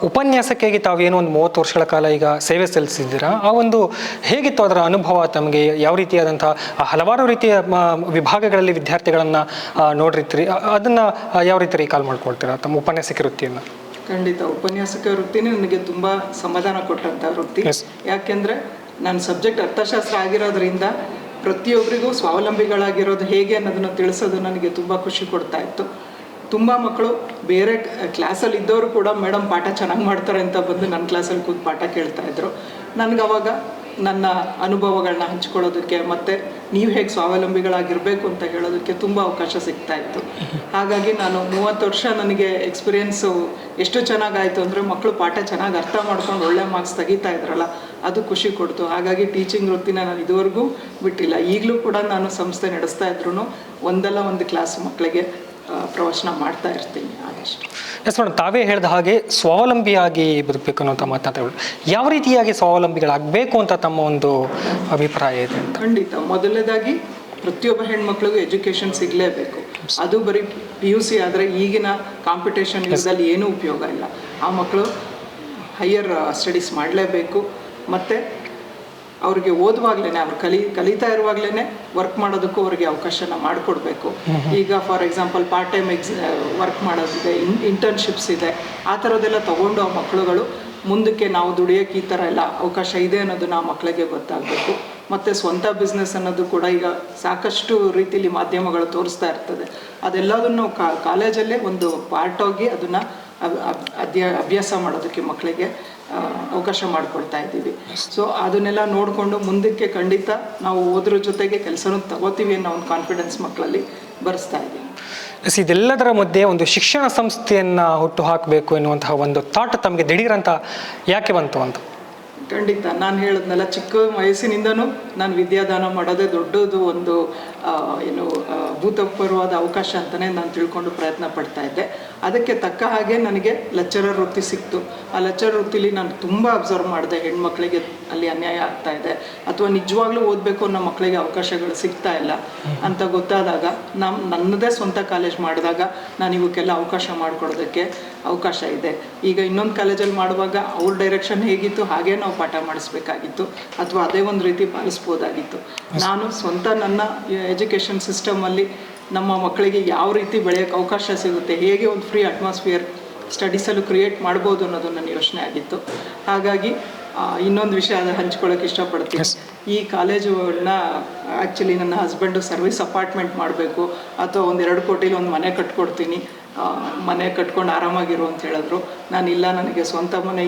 ಉಪನ್ಯಾಸಕ್ಕಾಗಿ ತಾವೇನೋ ಒಂದು 30 ವರ್ಷಗಳ ಕಾಲ ಈಗ ಸೇವೆ ಸಲ್ಲಿಸಿದ್ದೀರಾ. ಆ ಒಂದು ಹೇಗಿತ್ತು ಅದರ ಅನುಭವ ತಮಗೆ? ಯಾವ ರೀತಿಯಾದಂಥ ಹಲವಾರು ರೀತಿಯ ವಿಭಾಗಗಳಲ್ಲಿ ವಿದ್ಯಾರ್ಥಿಗಳನ್ನು ನೋಡಿರ್ತೀರಿ, ಅದನ್ನು ಯಾವ ರೀತಿ ರೀಕಾಲ್ ಮಾಡ್ಕೊಳ್ತೀರಾ ತಮ್ಮ ಉಪನ್ಯಾಸಕ ವೃತ್ತಿಯನ್ನು? ಖಂಡಿತ ಉಪನ್ಯಾಸಕ ವೃತ್ತಿನೇ ನನಗೆ ತುಂಬ ಸಮಾಧಾನ ಕೊಟ್ಟಂಥ ವೃತ್ತಿ. ಯಾಕೆಂದರೆ ನನ್ನ ಸಬ್ಜೆಕ್ಟ್ ಅರ್ಥಶಾಸ್ತ್ರ ಆಗಿರೋದ್ರಿಂದ ಪ್ರತಿಯೊಬ್ಬರಿಗೂ ಸ್ವಾವಲಂಬಿಗಳಾಗಿರೋದು ಹೇಗೆ ಅನ್ನೋದನ್ನು ತಿಳಿಸೋದು ನನಗೆ ತುಂಬ ಖುಷಿ ಕೊಡ್ತಾ ಇತ್ತು. ತುಂಬ ಮಕ್ಕಳು ಬೇರೆ ಕ್ಲಾಸಲ್ಲಿ ಇದ್ದವರು ಕೂಡ ಮೇಡಮ್ ಪಾಠ ಚೆನ್ನಾಗಿ ಮಾಡ್ತಾರೆ ಅಂತ ಬಂದು ನನ್ನ ಕ್ಲಾಸಲ್ಲಿ ಕೂತು ಪಾಠ ಕೇಳ್ತಾಯಿದ್ರು. ನನಗೆ ಅವಾಗ ನನ್ನ ಅನುಭವಗಳನ್ನ ಹಂಚ್ಕೊಳ್ಳೋದಕ್ಕೆ ಮತ್ತು ನೀವು ಹೇಗೆ ಸ್ವಾವಲಂಬಿಗಳಾಗಿರಬೇಕು ಅಂತ ಹೇಳೋದಕ್ಕೆ ತುಂಬ ಅವಕಾಶ ಸಿಗ್ತಾಯಿತ್ತು. ಹಾಗಾಗಿ ನಾನು 30 ವರ್ಷ ನನಗೆ ಎಕ್ಸ್ಪೀರಿಯೆನ್ಸು ಎಷ್ಟು ಚೆನ್ನಾಗಾಯಿತು ಅಂದರೆ ಮಕ್ಕಳು ಪಾಠ ಚೆನ್ನಾಗಿ ಅರ್ಥ ಮಾಡ್ಕೊಂಡು ಒಳ್ಳೆ ಮಾರ್ಕ್ಸ್ ತೆಗಿತಾ ಇದ್ರಲ್ಲ, ಅದು ಖುಷಿ ಕೊಡ್ತು. ಹಾಗಾಗಿ ಟೀಚಿಂಗ್ ವೃತ್ತಿನ ನಾನು ಇದುವರೆಗೂ ಬಿಟ್ಟಿಲ್ಲ. ಈಗಲೂ ಕೂಡ ನಾನು ಸಂಸ್ಥೆ ನಡೆಸ್ತಾ ಇದ್ರೂ ಒಂದಲ್ಲ ಒಂದು ಕ್ಲಾಸ್ ಮಕ್ಕಳಿಗೆ ಪ್ರವಚನ ಮಾಡ್ತಾ ಇರ್ತೀನಿ ಆದಷ್ಟು. ಎಸ್ ಮೇಡಮ್, ತಾವೇ ಹೇಳಿದ ಹಾಗೆ ಸ್ವಾವಲಂಬಿಯಾಗಿ ಬದುಕಬೇಕು ಅನ್ನೋಂಥ ಮಾತನಾಡೋದು, ಯಾವ ರೀತಿಯಾಗಿ ಸ್ವಾವಲಂಬಿಗಳಾಗಬೇಕು ಅಂತ ತಮ್ಮ ಒಂದು ಅಭಿಪ್ರಾಯ ಇದೆ ಅಂತ? ಖಂಡಿತ ಮೊದಲನೇದಾಗಿ ಪ್ರತಿಯೊಬ್ಬ ಹೆಣ್ಮಕ್ಳಿಗೂ ಎಜುಕೇಷನ್ ಸಿಗಲೇಬೇಕು. ಅದು ಬರೀ PUC ಆದರೆ ಈಗಿನ ಕಾಂಪಿಟೇಷನ್ ಯುಗದಲ್ಲಿ ಏನೂ ಉಪಯೋಗ ಇಲ್ಲ. ಆ ಮಕ್ಕಳು ಹೈಯರ್ ಸ್ಟಡೀಸ್ ಮಾಡಲೇಬೇಕು. ಮತ್ತು ಅವ್ರಿಗೆ ಓದುವಾಗಲೇ ಅವ್ರು ಕಲಿತಾ ಇರುವಾಗಲೇ ವರ್ಕ್ ಮಾಡೋದಕ್ಕೂ ಅವ್ರಿಗೆ ಅವಕಾಶನ ಮಾಡಿಕೊಡ್ಬೇಕು. ಈಗ for example part time work ಮಾಡೋದಿದೆ, ಇಂಟರ್ನ್ಶಿಪ್ಸ್ ಇದೆ, ಆ ಥರದ್ದೆಲ್ಲ ತೊಗೊಂಡು ಆ ಮಕ್ಕಳುಗಳು ಮುಂದಕ್ಕೆ ನಾವು ದುಡಿಯೋಕ್ಕೆ ಈ ಥರ ಎಲ್ಲ ಅವಕಾಶ ಇದೆ ಅನ್ನೋದನ್ನ ಆ ಮಕ್ಕಳಿಗೆ ಗೊತ್ತಾಗಬೇಕು. ಮತ್ತು ಸ್ವಂತ ಬಿಸ್ನೆಸ್ ಅನ್ನೋದು ಕೂಡ ಈಗ ಸಾಕಷ್ಟು ರೀತಿಯಲ್ಲಿ ಮಾಧ್ಯಮಗಳು ತೋರಿಸ್ತಾ ಇರ್ತದೆ. ಅದೆಲ್ಲದನ್ನು ಕಾಲೇಜಲ್ಲೇ ಒಂದು ಪಾರ್ಟ್ ಹೋಗಿ ಅದನ್ನು ಅಭ್ಯಾಸ ಮಾಡೋದಕ್ಕೆ ಮಕ್ಕಳಿಗೆ ಅವಕಾಶ ಮಾಡಿಕೊಡ್ತಾ ಇದ್ದೀವಿ. ಸೊ ಅದನ್ನೆಲ್ಲ ನೋಡಿಕೊಂಡು ಮುಂದಕ್ಕೆ ಖಂಡಿತ ನಾವು ಓದ್ರ ಜೊತೆಗೆ ಕೆಲಸನೂ ತಗೋತೀವಿ ಅನ್ನೋ ಒಂದು ಕಾನ್ಫಿಡೆನ್ಸ್ ಮಕ್ಕಳಲ್ಲಿ ಬರೆಸ್ತಾ ಇದ್ದೀವಿ. ಇದೆಲ್ಲದರ ಮಧ್ಯೆ ಒಂದು ಶಿಕ್ಷಣ ಸಂಸ್ಥೆಯನ್ನು ಹುಟ್ಟು ಹಾಕಬೇಕು ಎನ್ನುವಂತಹ ಒಂದು ಥಾಟ್ ತಮಗೆ ದಿಢೀರಂತ ಯಾಕೆ ಬಂತು ಅಂತ? ಖಂಡಿತ. ನಾನು ಹೇಳಿದ್ನಲ್ಲ, ಚಿಕ್ಕ ವಯಸ್ಸಿನಿಂದನೂ ನಾನು ವಿದ್ಯಾದಾನ ಮಾಡೋದೇ ದೊಡ್ಡದು ಒಂದು ಭೂತಪೂರ್ವವಾದ ಅವಕಾಶ ಅಂತಲೇ ನಾನು ತಿಳ್ಕೊಂಡು ಪ್ರಯತ್ನ ಪಡ್ತಾ ಇದ್ದೆ. ಅದಕ್ಕೆ ತಕ್ಕ ಹಾಗೆ ನನಗೆ ಲೆಕ್ಚರರ್ ವೃತ್ತಿ ಸಿಕ್ತು. ಆ ಲೆಕ್ಚರರ್ ವೃತ್ತಿಲಿ ನಾನು ತುಂಬ ಅಬ್ಸರ್ವ್ ಮಾಡಿದೆ, ಹೆಣ್ಮಕ್ಳಿಗೆ ಅಲ್ಲಿ ಅನ್ಯಾಯ ಆಗ್ತಾ ಇದೆ ಅಥವಾ ನಿಜವಾಗ್ಲೂ ಓದಬೇಕು ಅನ್ನೋ ಮಕ್ಕಳಿಗೆ ಅವಕಾಶಗಳು ಸಿಗ್ತಾ ಇಲ್ಲ ಅಂತ ಗೊತ್ತಾದಾಗ ನನ್ನದೇ ಸ್ವಂತ ಕಾಲೇಜ್ ಮಾಡಿದಾಗ ನಾನು ಇವಕ್ಕೆಲ್ಲ ಅವಕಾಶ ಮಾಡಿಕೊಡೋದಕ್ಕೆ ಅವಕಾಶ ಇದೆ. ಈಗ ಇನ್ನೊಂದು ಕಾಲೇಜಲ್ಲಿ ಮಾಡುವಾಗ ಅವ್ರ ಡೈರೆಕ್ಷನ್ ಹೇಗಿತ್ತು ಹಾಗೆ ನಾವು ಪಾಠ ಮಾಡಿಸ್ಬೇಕಾಗಿತ್ತು ಅಥವಾ ಅದೇ ಒಂದು ರೀತಿ ಪಾಲಿಸ್ಬೋದಾಗಿತ್ತು. ನಾನು ಸ್ವಂತ ನನ್ನ ಎಜುಕೇಷನ್ ಸಿಸ್ಟಮಲ್ಲಿ ನಮ್ಮ ಮಕ್ಕಳಿಗೆ ಯಾವ ರೀತಿ ಬೆಳೆಯೋಕ್ಕೆ ಅವಕಾಶ ಸಿಗುತ್ತೆ, ಹೇಗೆ ಒಂದು ಫ್ರೀ ಅಟ್ಮಾಸ್ಫಿಯರ್ ಸ್ಟಡೀಸಲ್ಲೂ ಕ್ರಿಯೇಟ್ ಮಾಡ್ಬೋದು ಅನ್ನೋದು ನನ್ನ ಯೋಚನೆ ಆಗಿತ್ತು. ಹಾಗಾಗಿ ಇನ್ನೊಂದು ವಿಷಯ ಹಂಚ್ಕೊಳ್ಳೋಕೆ ಇಷ್ಟಪಡ್ತೀನಿ. ಈ ಕಾಲೇಜನ್ನ ಆ್ಯಕ್ಚುಲಿ ನನ್ನ ಹಸ್ಬೆಂಡು ಸರ್ವಿಸ್ ಅಪಾರ್ಟ್ಮೆಂಟ್ ಮಾಡಬೇಕು ಅಥವಾ 1-2 ಕೋಟಿಲಿ ಒಂದು ಮನೆ ಕಟ್ಕೊಡ್ತೀನಿ, ಮನೆ ಕಟ್ಕೊಂಡು ಆರಾಮಾಗಿರು ಅಂತ ಹೇಳಿದ್ರು. ನಾನಿಲ್ಲ, ನನಗೆ ಸ್ವಂತ ಮನೆ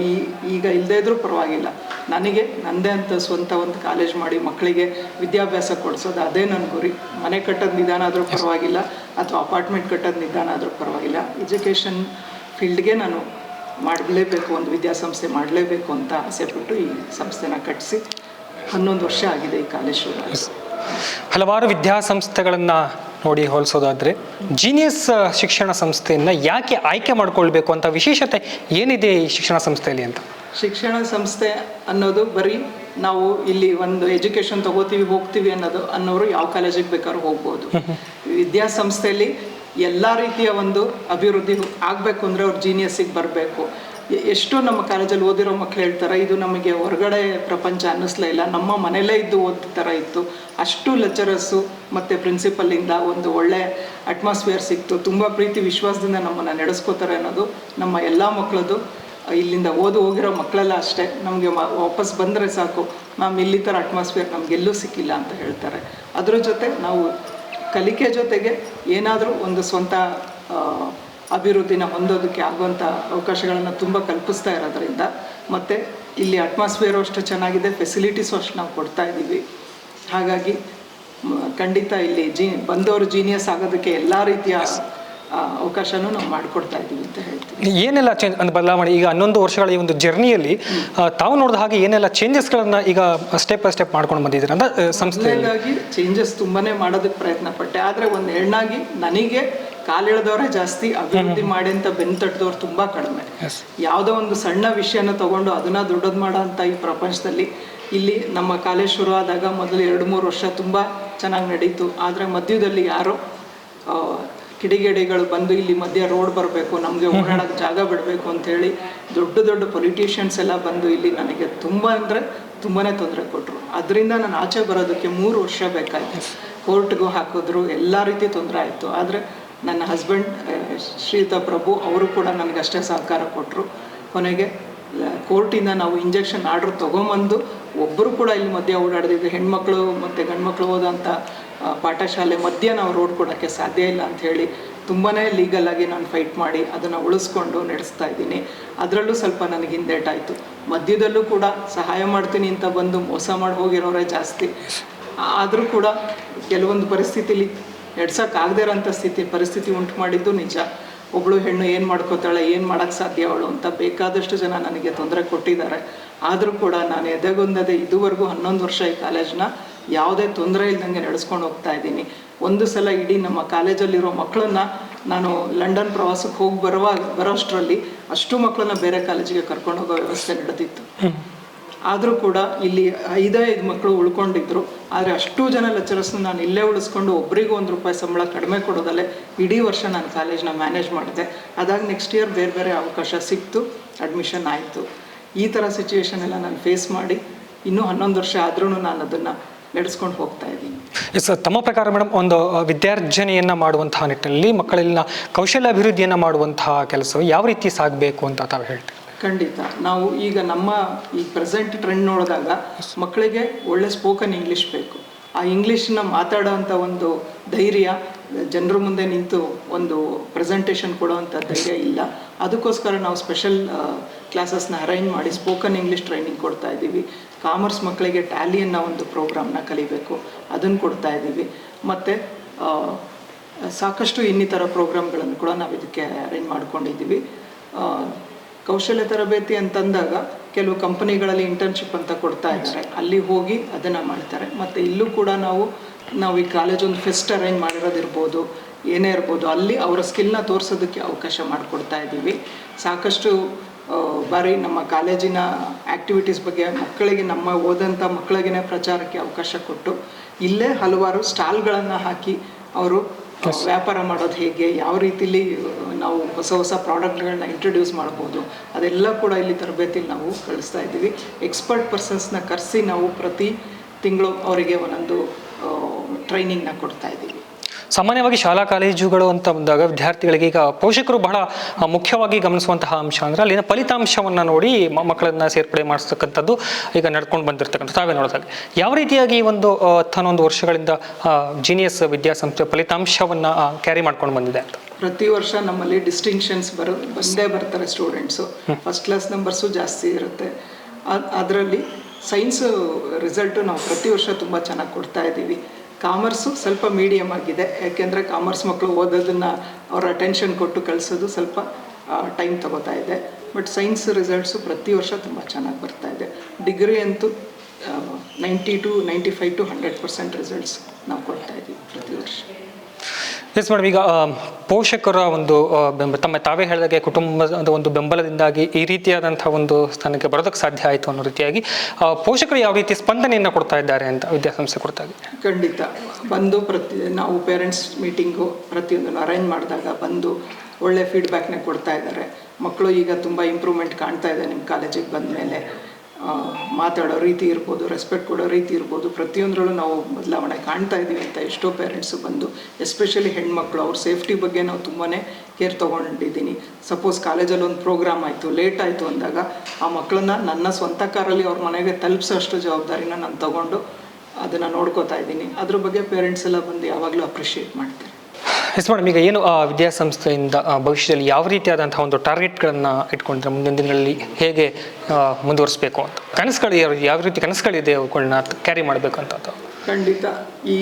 ಈಗ ಇಲ್ಲದೇ ಇದ್ರೂ ಪರವಾಗಿಲ್ಲ, ನನಗೆ ನನ್ನದೇ ಅಂತ ಸ್ವಂತ ಒಂದು ಕಾಲೇಜ್ ಮಾಡಿ ಮಕ್ಕಳಿಗೆ ವಿದ್ಯಾಭ್ಯಾಸ ಕೊಡಿಸೋದು ಅದೇ ನನ್ನ ಗುರಿ. ಮನೆ ಕಟ್ಟೋದು ನಿಧಾನ ಆದರೂ ಪರವಾಗಿಲ್ಲ ಅಥವಾ ಅಪಾರ್ಟ್ಮೆಂಟ್ ಕಟ್ಟೋದು ನಿಧಾನ ಆದರೂ ಪರವಾಗಿಲ್ಲ, ಎಜುಕೇಷನ್ ಫೀಲ್ಡ್ಗೆ ನಾನು ಮಾಡಲೇಬೇಕು, ಒಂದು ವಿದ್ಯಾಸಂಸ್ಥೆ ಮಾಡಲೇಬೇಕು ಅಂತ ಆಸೆಪಟ್ಟು ಈ ಸಂಸ್ಥೆನ ಕಟ್ಟಿಸಿ 11 ವರ್ಷ ಆಗಿದೆ ಈ ಕಾಲೇಜ್ ಶುರು. ಹಲವಾರು ವಿದ್ಯಾಸಂಸ್ಥೆಗಳನ್ನು ನೋಡಿ ಹೋಲಿಸೋದಾದರೆ ಜೀನಿಯಸ್ ಶಿಕ್ಷಣ ಸಂಸ್ಥೆಯನ್ನು ಯಾಕೆ ಆಯ್ಕೆ ಮಾಡಿಕೊಳ್ಬೇಕು ಅಂತ ವಿಶೇಷತೆ ಏನಿದೆ ಈ ಶಿಕ್ಷಣ ಸಂಸ್ಥೆಯಲ್ಲಿ ಅಂತ? ಶಿಕ್ಷಣ ಸಂಸ್ಥೆ ಅನ್ನೋದು ಬರೀ ನಾವು ಇಲ್ಲಿ ಒಂದು ಎಜುಕೇಷನ್ ತಗೋತೀವಿ ಹೋಗ್ತೀವಿ ಅನ್ನೋರು ಯಾವ ಕಾಲೇಜಿಗೆ ಬೇಕಾದ್ರೂ ಹೋಗ್ಬೋದು. ವಿದ್ಯಾಸಂಸ್ಥೆಯಲ್ಲಿ ಎಲ್ಲ ರೀತಿಯ ಒಂದು ಅಭಿವೃದ್ಧಿ ಆಗಬೇಕು ಅಂದರೆ ಅವ್ರು ಜೀನಿಯಸ್ಸಿಗೆ ಬರಬೇಕು. ಎಷ್ಟೋ ನಮ್ಮ ಕಾಲೇಜಲ್ಲಿ ಓದಿರೋ ಮಕ್ಳು ಹೇಳ್ತಾರೆ, ಇದು ನಮಗೆ ಹೊರಗಡೆ ಪ್ರಪಂಚ ಅನ್ನಿಸ್ಲೇ ಇಲ್ಲ, ನಮ್ಮ ಮನೆಯಲ್ಲೇ ಇದ್ದು ಓದಿದ ಥರ ಇತ್ತು. ಅಷ್ಟು ಲೆಕ್ಚರರ್ಸು ಮತ್ತು ಪ್ರಿನ್ಸಿಪಲ್ಲಿಂದ ಒಂದು ಒಳ್ಳೆ ಅಟ್ಮಾಸ್ಫಿಯರ್ ಸಿಕ್ತು. ತುಂಬ ಪ್ರೀತಿ ವಿಶ್ವಾಸದಿಂದ ನಮ್ಮನ್ನು ನಡೆಸ್ಕೋತಾರೆ ಅನ್ನೋದು ನಮ್ಮ ಎಲ್ಲ ಮಕ್ಕಳದು. ಇಲ್ಲಿಂದ ಹೋಗಿರೋ ಮಕ್ಕಳೆಲ್ಲ ಅಷ್ಟೇ, ನಮಗೆ ವಾಪಸ್ ಬಂದರೆ ಸಾಕು, ಮ್ಯಾಮ್ ಇಲ್ಲಿ ಥರ ಅಟ್ಮಾಸ್ಫಿಯರ್ ನಮಗೆಲ್ಲೂ ಸಿಕ್ಕಿಲ್ಲ ಅಂತ ಹೇಳ್ತಾರೆ. ಅದ್ರ ಜೊತೆ ನಾವು ಕಲಿಕೆ ಜೊತೆಗೆ ಏನಾದರೂ ಒಂದು ಸ್ವಂತ ಅಭಿವೃದ್ಧಿನ ಹೊಂದೋದಕ್ಕೆ ಆಗುವಂಥ ಅವಕಾಶಗಳನ್ನು ತುಂಬ ಕಲ್ಪಿಸ್ತಾ ಇರೋದ್ರಿಂದ, ಮತ್ತು ಇಲ್ಲಿ ಅಟ್ಮಾಸ್ಫಿಯರು ಅಷ್ಟು ಚೆನ್ನಾಗಿದೆ, ಫೆಸಿಲಿಟೀಸು ಅಷ್ಟು ನಾವು ಕೊಡ್ತಾ ಇದ್ದೀವಿ. ಹಾಗಾಗಿ ಖಂಡಿತ ಇಲ್ಲಿ ಬಂದವರು ಜೀನಿಯಸ್ ಆಗೋದಕ್ಕೆ ಎಲ್ಲ ರೀತಿಯ ಅವಕಾಶನೂ ನಾವು ಮಾಡಿಕೊಡ್ತಾ ಇದ್ದೀವಿ ಅಂತ ಹೇಳ್ತೀವಿ. ಏನೆಲ್ಲ ಬದಲಾವಣೆ ಈಗ 11 ವರ್ಷಗಳ ಈ ಒಂದು ಜರ್ನಿಯಲ್ಲಿ ತಾವು ನೋಡಿದ ಹಾಗೆ ಏನೆಲ್ಲ ಚೇಂಜಸ್ಗಳನ್ನು ಈಗ ಸ್ಟೆಪ್ ಬೈ ಸ್ಟೆಪ್ ಮಾಡ್ಕೊಂಡು ಬಂದಿದ್ದೀರ ಅಂತ ಸಂಸ್ಥೆಗಾಗಿ? ಚೇಂಜಸ್ ತುಂಬಾನೇ ಮಾಡೋದಕ್ಕೆ ಪ್ರಯತ್ನ ಪಟ್ಟೆ, ಆದರೆ ಒಂದು ಹೆಣ್ಣಾಗಿ ನನಗೆ ಕಾಲಿಳಿದವರೇ ಜಾಸ್ತಿ, ಅಭಿವೃದ್ಧಿ ಮಾಡಿ ಅಂತ ಬೆನ್ನು ತಟ್ಟಿದವ್ರು ತುಂಬ ಕಡಿಮೆ. ಯಾವುದೋ ಒಂದು ಸಣ್ಣ ವಿಷಯನ ತಗೊಂಡು ಅದನ್ನ ದೊಡ್ಡದು ಮಾಡೋ ಅಂತ ಈ ಪ್ರಪಂಚದಲ್ಲಿ ಇಲ್ಲಿ ನಮ್ಮ ಕಾಲೇಜ್ ಶುರು ಆದಾಗ ಮೊದಲು 2-3 ವರ್ಷ ತುಂಬ ಚೆನ್ನಾಗಿ ನಡೀತು. ಆದರೆ ಮಧ್ಯದಲ್ಲಿ ಯಾರೋ ಕಿಡಿಗೇಡಿಗಳು ಬಂದು ಇಲ್ಲಿ ಮಧ್ಯ ರೋಡ್ ಬರಬೇಕು, ನಮಗೆ ಓಡಾಡೋಕ್ಕೆ ಜಾಗ ಬಿಡಬೇಕು ಅಂಥೇಳಿ ದೊಡ್ಡ ಪೊಲಿಟಿಷಿಯನ್ಸ್ ಎಲ್ಲ ಬಂದು ಇಲ್ಲಿ ನನಗೆ ತುಂಬಾ ತೊಂದರೆ ಕೊಟ್ಟರು. ಅದರಿಂದ ನಾನು ಆಚೆ ಬರೋದಕ್ಕೆ 3 ವರ್ಷ ಬೇಕಾಯಿತು. ಕೋರ್ಟ್ಗೂ ಹಾಕಿದ್ರು, ಎಲ್ಲ ರೀತಿ ತೊಂದರೆ ಆಯಿತು. ಆದರೆ ನನ್ನ ಹಸ್ಬೆಂಡ್ ಶ್ರೀಯುತ ಪ್ರಭು ಅವರು ಕೂಡ ನನಗಷ್ಟೇ ಸಹಕಾರ ಕೊಟ್ಟರು. ಕೊನೆಗೆ ಕೋರ್ಟಿಂದ ನಾವು ಇಂಜೆಕ್ಷನ್ ಆರ್ಡ್ರ್ ತೊಗೊಂಬಂದು ಒಬ್ಬರು ಕೂಡ ಇಲ್ಲಿ ಮಧ್ಯೆ ಓಡಾಡ್ದಿದ್ದು, ಹೆಣ್ಮಕ್ಳು ಮತ್ತು ಗಂಡ್ಮಕ್ಳು ಹೋದಂಥ ಪಾಠಶಾಲೆ ಮಧ್ಯೆ ನಾವು ರೋಡ್ ಕೊಡೋಕ್ಕೆ ಸಾಧ್ಯ ಇಲ್ಲ ಅಂಥೇಳಿ ತುಂಬಾ ಲೀಗಲಾಗಿ ನಾನು ಫೈಟ್ ಮಾಡಿ ಅದನ್ನು ಉಳಿಸ್ಕೊಂಡು ನಡೆಸ್ತಾ ಇದ್ದೀನಿ. ಅದರಲ್ಲೂ ಸ್ವಲ್ಪ ನನಗೆ ಹಿಂದೇಟಾಯಿತು. ಮಧ್ಯದಲ್ಲೂ ಕೂಡ ಸಹಾಯ ಮಾಡ್ತೀನಿ ಅಂತ ಬಂದು ಮೋಸ ಮಾಡಿ ಹೋಗಿರೋರೇ ಜಾಸ್ತಿ. ಆದರೂ ಕೂಡ ಕೆಲವೊಂದು ಪರಿಸ್ಥಿತಿಲಿ ನಡೆಸೋಕ್ಕಾಗದೇ ಇರೋಂಥ ಪರಿಸ್ಥಿತಿ ಉಂಟು ಮಾಡಿದ್ದು ನಿಜ. ಒಬ್ಬಳು ಹೆಣ್ಣು ಏನು ಮಾಡ್ಕೋತಾಳೆ, ಏನು ಮಾಡೋಕ್ಕೆ ಸಾಧ್ಯ ಅವಳು ಅಂತ ಬೇಕಾದಷ್ಟು ಜನ ನನಗೆ ತೊಂದರೆ ಕೊಟ್ಟಿದ್ದಾರೆ. ಆದರೂ ಕೂಡ ನಾನು ಎದೆಗುಂದದೆ ಇದುವರೆಗೂ 11 ವರ್ಷ ಈ ಕಾಲೇಜನ್ನ ಯಾವುದೇ ತೊಂದರೆ ಇಲ್ದಂಗೆ ನಡೆಸ್ಕೊಂಡು ಹೋಗ್ತಾ ಇದ್ದೀನಿ. ಒಂದು ಸಲ ಇಡೀ ನಮ್ಮ ಕಾಲೇಜಲ್ಲಿರೋ ಮಕ್ಕಳನ್ನ ನಾನು ಲಂಡನ್ ಪ್ರವಾಸಕ್ಕೆ ಹೋಗಿ ಬರೋಷ್ಟರಲ್ಲಿ ಅಷ್ಟು ಮಕ್ಕಳನ್ನ ಬೇರೆ ಕಾಲೇಜಿಗೆ ಕರ್ಕೊಂಡು ಹೋಗೋ ವ್ಯವಸ್ಥೆ ನಡೆದಿತ್ತು. ಆದರೂ ಕೂಡ ಇಲ್ಲಿ 5 ಮಕ್ಕಳು ಉಳ್ಕೊಂಡಿದ್ರು. ಆದರೆ ಅಷ್ಟು ಜನ ಲೆಕ್ಚರರ್ಸ್ನ ನಾನು ಇಲ್ಲೇ ಉಳಿಸ್ಕೊಂಡು ಒಬ್ಬರಿಗೂ ₹1 ಸಂಬಳ ಕಡಿಮೆ ಕೊಡೋದಲ್ಲೇ ಇಡೀ ವರ್ಷ ನಾನು ಕಾಲೇಜ್ನ ಮ್ಯಾನೇಜ್ ಮಾಡಿದೆ. ಅದಾಗ ನೆಕ್ಸ್ಟ್ ಇಯರ್ ಬೇರೆ ಅವಕಾಶ ಸಿಕ್ತು, ಅಡ್ಮಿಷನ್ ಆಯಿತು. ಈ ಥರ ಸಿಚುವೇಶನ್ ಎಲ್ಲ ನಾನು ಫೇಸ್ ಮಾಡಿ ಇನ್ನೂ 11 ವರ್ಷ ಆದ್ರೂ ನಾನು ಅದನ್ನು ನಡೆಸ್ಕೊಂಡು ಹೋಗ್ತಾ ಇದ್ದೀನಿ. ತಮ್ಮ ಪ್ರಕಾರ ಮೇಡಮ್, ಒಂದು ವಿದ್ಯಾರ್ಜನೆಯನ್ನು ಮಾಡುವಂತಹ ನಿಟ್ಟಿನಲ್ಲಿ ಮಕ್ಕಳಲ್ಲಿನ ಕೌಶಲ್ಯ ಅಭಿವೃದ್ಧಿಯನ್ನು ಮಾಡುವಂತಹ ಕೆಲಸ ಯಾವ ರೀತಿ ಸಾಗಬೇಕು ಅಂತ ತಾವು ಹೇಳ್ತೀವಿ? ಖಂಡಿತ. ನಾವು ಈಗ ನಮ್ಮ ಈ ಪ್ರೆಸೆಂಟ್ ಟ್ರೆಂಡ್ ನೋಡಿದಾಗ ಮಕ್ಕಳಿಗೆ ಒಳ್ಳೆ ಸ್ಪೋಕನ್ ಇಂಗ್ಲೀಷ್ ಬೇಕು. ಆ ಇಂಗ್ಲೀಷನ್ನ ಮಾತಾಡೋವಂಥ ಒಂದು ಧೈರ್ಯ, ಜನರ ಮುಂದೆ ನಿಂತು ಒಂದು ಪ್ರೆಸೆಂಟೇಷನ್ ಕೊಡೋವಂಥ ಧೈರ್ಯ ಇಲ್ಲ. ಅದಕ್ಕೋಸ್ಕರ ನಾವು ಸ್ಪೆಷಲ್ ಕ್ಲಾಸಸ್ನ ಅರೇಂಜ್ ಮಾಡಿ ಸ್ಪೋಕನ್ ಇಂಗ್ಲೀಷ್ ಟ್ರೈನಿಂಗ್ ಕೊಡ್ತಾ ಇದ್ದೀವಿ. ಕಾಮರ್ಸ್ ಮಕ್ಕಳಿಗೆ ಟ್ಯಾಲಿ ಅನ್ನೋ ಒಂದು ಪ್ರೋಗ್ರಾಮ್ನ ಕಲಿಬೇಕು, ಅದನ್ನು ಕೊಡ್ತಾ ಇದ್ದೀವಿ. ಮತ್ತು ಸಾಕಷ್ಟು ಇನ್ನಿತರ ಪ್ರೋಗ್ರಾಮ್ಗಳನ್ನು ಕೂಡ ನಾವು ಇದಕ್ಕೆ ಅರೇಂಜ್ ಮಾಡ್ಕೊಂಡಿದ್ದೀವಿ. ಕೌಶಲ್ಯ ತರಬೇತಿ ಅಂತಂದಾಗ ಕೆಲವು ಕಂಪನಿಗಳಲ್ಲಿ ಇಂಟರ್ನ್ಶಿಪ್ ಅಂತ ಕೊಡ್ತಾ ಇದ್ದಾರೆ, ಅಲ್ಲಿ ಹೋಗಿ ಅದನ್ನು ಮಾಡ್ತಾರೆ. ಮತ್ತು ಇಲ್ಲೂ ಕೂಡ ನಾವು ಈ ಕಾಲೇಜ್ ಒಂದು ಫೆಸ್ಟ್ ಅರೇಂಜ್ ಮಾಡಿರೋದಿರ್ಬೋದು, ಏನೇ ಇರ್ಬೋದು, ಅಲ್ಲಿ ಅವರ ಸ್ಕಿಲ್ನ ತೋರಿಸೋದಕ್ಕೆ ಅವಕಾಶ ಮಾಡಿಕೊಡ್ತಾ ಇದ್ದೀವಿ. ಸಾಕಷ್ಟು ಬಾರಿ ನಮ್ಮ ಕಾಲೇಜಿನ ಆ್ಯಕ್ಟಿವಿಟೀಸ್ ಬಗ್ಗೆ ಮಕ್ಕಳಿಗೆ, ನಮ್ಮ ಓದಂಥ ಮಕ್ಕಳಿಗೆ ಪ್ರಚಾರಕ್ಕೆ ಅವಕಾಶ ಕೊಟ್ಟು ಇಲ್ಲೇ ಹಲವಾರು ಸ್ಟಾಲ್ಗಳನ್ನು ಹಾಕಿ ಅವರು ವ್ಯಾಪಾರ ಮಾಡೋದು ಹೇಗೆ, ಯಾವ ರೀತಿಲಿ ನಾವು ಹೊಸ ಹೊಸ ಪ್ರಾಡಕ್ಟ್ಗಳನ್ನ ಇಂಟ್ರೊಡ್ಯೂಸ್ ಮಾಡ್ಬೋದು, ಅದೆಲ್ಲ ಕೂಡ ಇಲ್ಲಿ ತರಬೇತಿಲಿ ನಾವು ಕಳಿಸ್ತಾ ಇದ್ದೀವಿ. ಎಕ್ಸ್ಪರ್ಟ್ ಪರ್ಸನ್ಸ್ನ ಕರೆಸಿ ನಾವು ಪ್ರತಿ ತಿಂಗಳು ಅವರಿಗೆ ಒಂದೊಂದು ಟ್ರೈನಿಂಗ್ನ ಕೊಡ್ತಾ ಇದ್ದೀವಿ. ಸಾಮಾನ್ಯವಾಗಿ ಶಾಲಾ ಕಾಲೇಜುಗಳು ಅಂತ ಬಂದಾಗ ವಿದ್ಯಾರ್ಥಿಗಳಿಗೆ ಈಗ ಪೋಷಕರು ಬಹಳ ಮುಖ್ಯವಾಗಿ ಗಮನಿಸುವಂತಹ ಅಂಶ ಅಂದರೆ ಅಲ್ಲಿನ ಫಲಿತಾಂಶವನ್ನು ನೋಡಿ ಮಕ್ಕಳನ್ನ ಸೇರ್ಪಡೆ ಮಾಡಿಸ್ತಕ್ಕಂಥದ್ದು ಈಗ ನಡ್ಕೊಂಡು ಬಂದಿರತಕ್ಕಂಥ ತಾವೇ ನೋಡಿದಾಗ ಯಾವ ರೀತಿಯಾಗಿ ಒಂದು 11 ವರ್ಷಗಳಿಂದ ಜೀನಿಯಸ್ ವಿದ್ಯಾಸಂಸ್ಥೆ ಫಲಿತಾಂಶವನ್ನು ಕ್ಯಾರಿ ಮಾಡ್ಕೊಂಡು ಬಂದಿದೆ ಅಂತ? ಪ್ರತಿ ವರ್ಷ ನಮ್ಮಲ್ಲಿ ಡಿಸ್ಟಿಂಕ್ಷನ್ಸ್ ಬಂದೇ ಬರ್ತಾರೆ ಸ್ಟೂಡೆಂಟ್ಸು. ಫಸ್ಟ್ ಕ್ಲಾಸ್ ನಂಬರ್ಸು ಜಾಸ್ತಿ ಇರುತ್ತೆ. ಅದರಲ್ಲಿ ಸೈನ್ಸು ರಿಸಲ್ಟು ನಾವು ಪ್ರತಿ ವರ್ಷ ತುಂಬ ಚೆನ್ನಾಗಿ ಕೊಡ್ತಾ ಇದ್ದೀವಿ. ಕಾಮರ್ಸು ಸ್ವಲ್ಪ ಮೀಡಿಯಮ್ ಆಗಿದೆ, ಯಾಕೆಂದರೆ ಕಾಮರ್ಸ್ ಮಕ್ಕಳು ಓದೋದನ್ನು ಅವರ ಅಟೆನ್ಷನ್ ಕೊಟ್ಟು ಕಳಿಸೋದು ಸ್ವಲ್ಪ ಟೈಮ್ ತಗೋತಾ ಇದೆ. ಬಟ್ ಸೈನ್ಸ್ ರಿಸಲ್ಟ್ಸು ಪ್ರತಿ ವರ್ಷ ತುಂಬ ಚೆನ್ನಾಗಿ ಬರ್ತಾ ಇದೆ. ಡಿಗ್ರಿ ಅಂತೂ 90 to 95 to 100% ರಿಸಲ್ಟ್ಸ್ ನಾವು ಕೊಡ್ತಾ ಇದ್ದೀವಿ ಪ್ರತಿ ವರ್ಷ. ಎಸ್ ಮೇಡಮ್, ಈಗ ಪೋಷಕರ ಒಂದು ತಾವೇ ಹೇಳಿದಾಗೆ ಕುಟುಂಬದ ಒಂದು ಬೆಂಬಲದಿಂದಾಗಿ ಈ ರೀತಿಯಾದಂಥ ಒಂದು ಸ್ಥಾನಕ್ಕೆ ಬರೋದಕ್ಕೆ ಸಾಧ್ಯ ಆಯಿತು ಅನ್ನೋ ರೀತಿಯಾಗಿ ಪೋಷಕರು ಯಾವ ರೀತಿ ಸ್ಪಂದನೆಯನ್ನು ಕೊಡ್ತಾ ಇದ್ದಾರೆ ಅಂತ ವಿದ್ಯಾಸಂಸ್ಥೆ ಕೊಡ್ತಾರೆ? ಖಂಡಿತ ಬಂದು ನಾವು ಪೇರೆಂಟ್ಸ್ ಮೀಟಿಂಗು ಪ್ರತಿಯೊಂದನ್ನು ಅರೇಂಜ್ ಮಾಡಿದಾಗ ಬಂದು ಒಳ್ಳೆ ಫೀಡ್ಬ್ಯಾಕ್ನ ಕೊಡ್ತಾ ಇದ್ದಾರೆ. ಮಕ್ಕಳು ಈಗ ತುಂಬ ಇಂಪ್ರೂವ್ಮೆಂಟ್ ಕಾಣ್ತಾ ಇದೆ ನಿಮ್ಮ ಕಾಲೇಜಿಗೆ ಬಂದ ಮೇಲೆ. ಮಾತಾಡೋ ರೀತಿ ಇರ್ಬೋದು, ರೆಸ್ಪೆಕ್ಟ್ ಕೊಡೋ ರೀತಿ ಇರ್ಬೋದು, ಪ್ರತಿಯೊಂದರಲ್ಲೂ ನಾವು ಬದಲಾವಣೆ ಕಾಣ್ತಾ ಇದ್ದೀವಿ ಅಂತ ಎಷ್ಟೋ ಪೇರೆಂಟ್ಸು ಬಂದು, ಎಸ್ಪೆಷಲಿ ಹೆಣ್ಮಕ್ಳು ಅವ್ರ ಸೇಫ್ಟಿ ಬಗ್ಗೆ ನಾವು ತುಂಬಾ ಕೇರ್ ತೊಗೊಂಡಿದ್ದೀನಿ. ಸಪೋಸ್ ಕಾಲೇಜಲ್ಲಿ ಒಂದು ಪ್ರೋಗ್ರಾಮ್ ಆಯಿತು, ಲೇಟ್ ಆಯಿತು ಅಂದಾಗ ಆ ಮಕ್ಕಳನ್ನ ನನ್ನ ಸ್ವಂತ ಕಾರಲ್ಲಿ ಅವ್ರ ಮನೆಗೆ ತಲುಪಿಸೋಷ್ಟು ಜವಾಬ್ದಾರಿನ ನಾನು ತೊಗೊಂಡು ಅದನ್ನು ನೋಡ್ಕೋತಾ ಇದ್ದೀನಿ. ಅದ್ರ ಬಗ್ಗೆ ಪೇರೆಂಟ್ಸ್ ಎಲ್ಲ ಬಂದು ಯಾವಾಗಲೂ ಅಪ್ರಿಷಿಯೇಟ್ ಮಾಡ್ತಾರೆ. ಎಸ್ ಮೇಡಮ್, ಈಗ ಏನು ವಿದ್ಯಾಸಂಸ್ಥೆಯಿಂದ ಭವಿಷ್ಯದಲ್ಲಿ ಯಾವ ರೀತಿಯಾದಂತಹ ಒಂದು ಟಾರ್ಗೆಟ್ಗಳನ್ನು ಇಟ್ಕೊಂಡ್ರೆ ಮುಂದಿನ ದಿನಗಳಲ್ಲಿ ಹೇಗೆ ಮುಂದುವರಿಸಬೇಕು ಅಂತ ಕನಸುಗಳು ಯಾವ ರೀತಿ ಕನಸುಗಳಿದೆ ಅವುಗಳನ್ನ ಕ್ಯಾರಿ ಮಾಡಬೇಕು ಅಂತ? ಖಂಡಿತ ಈ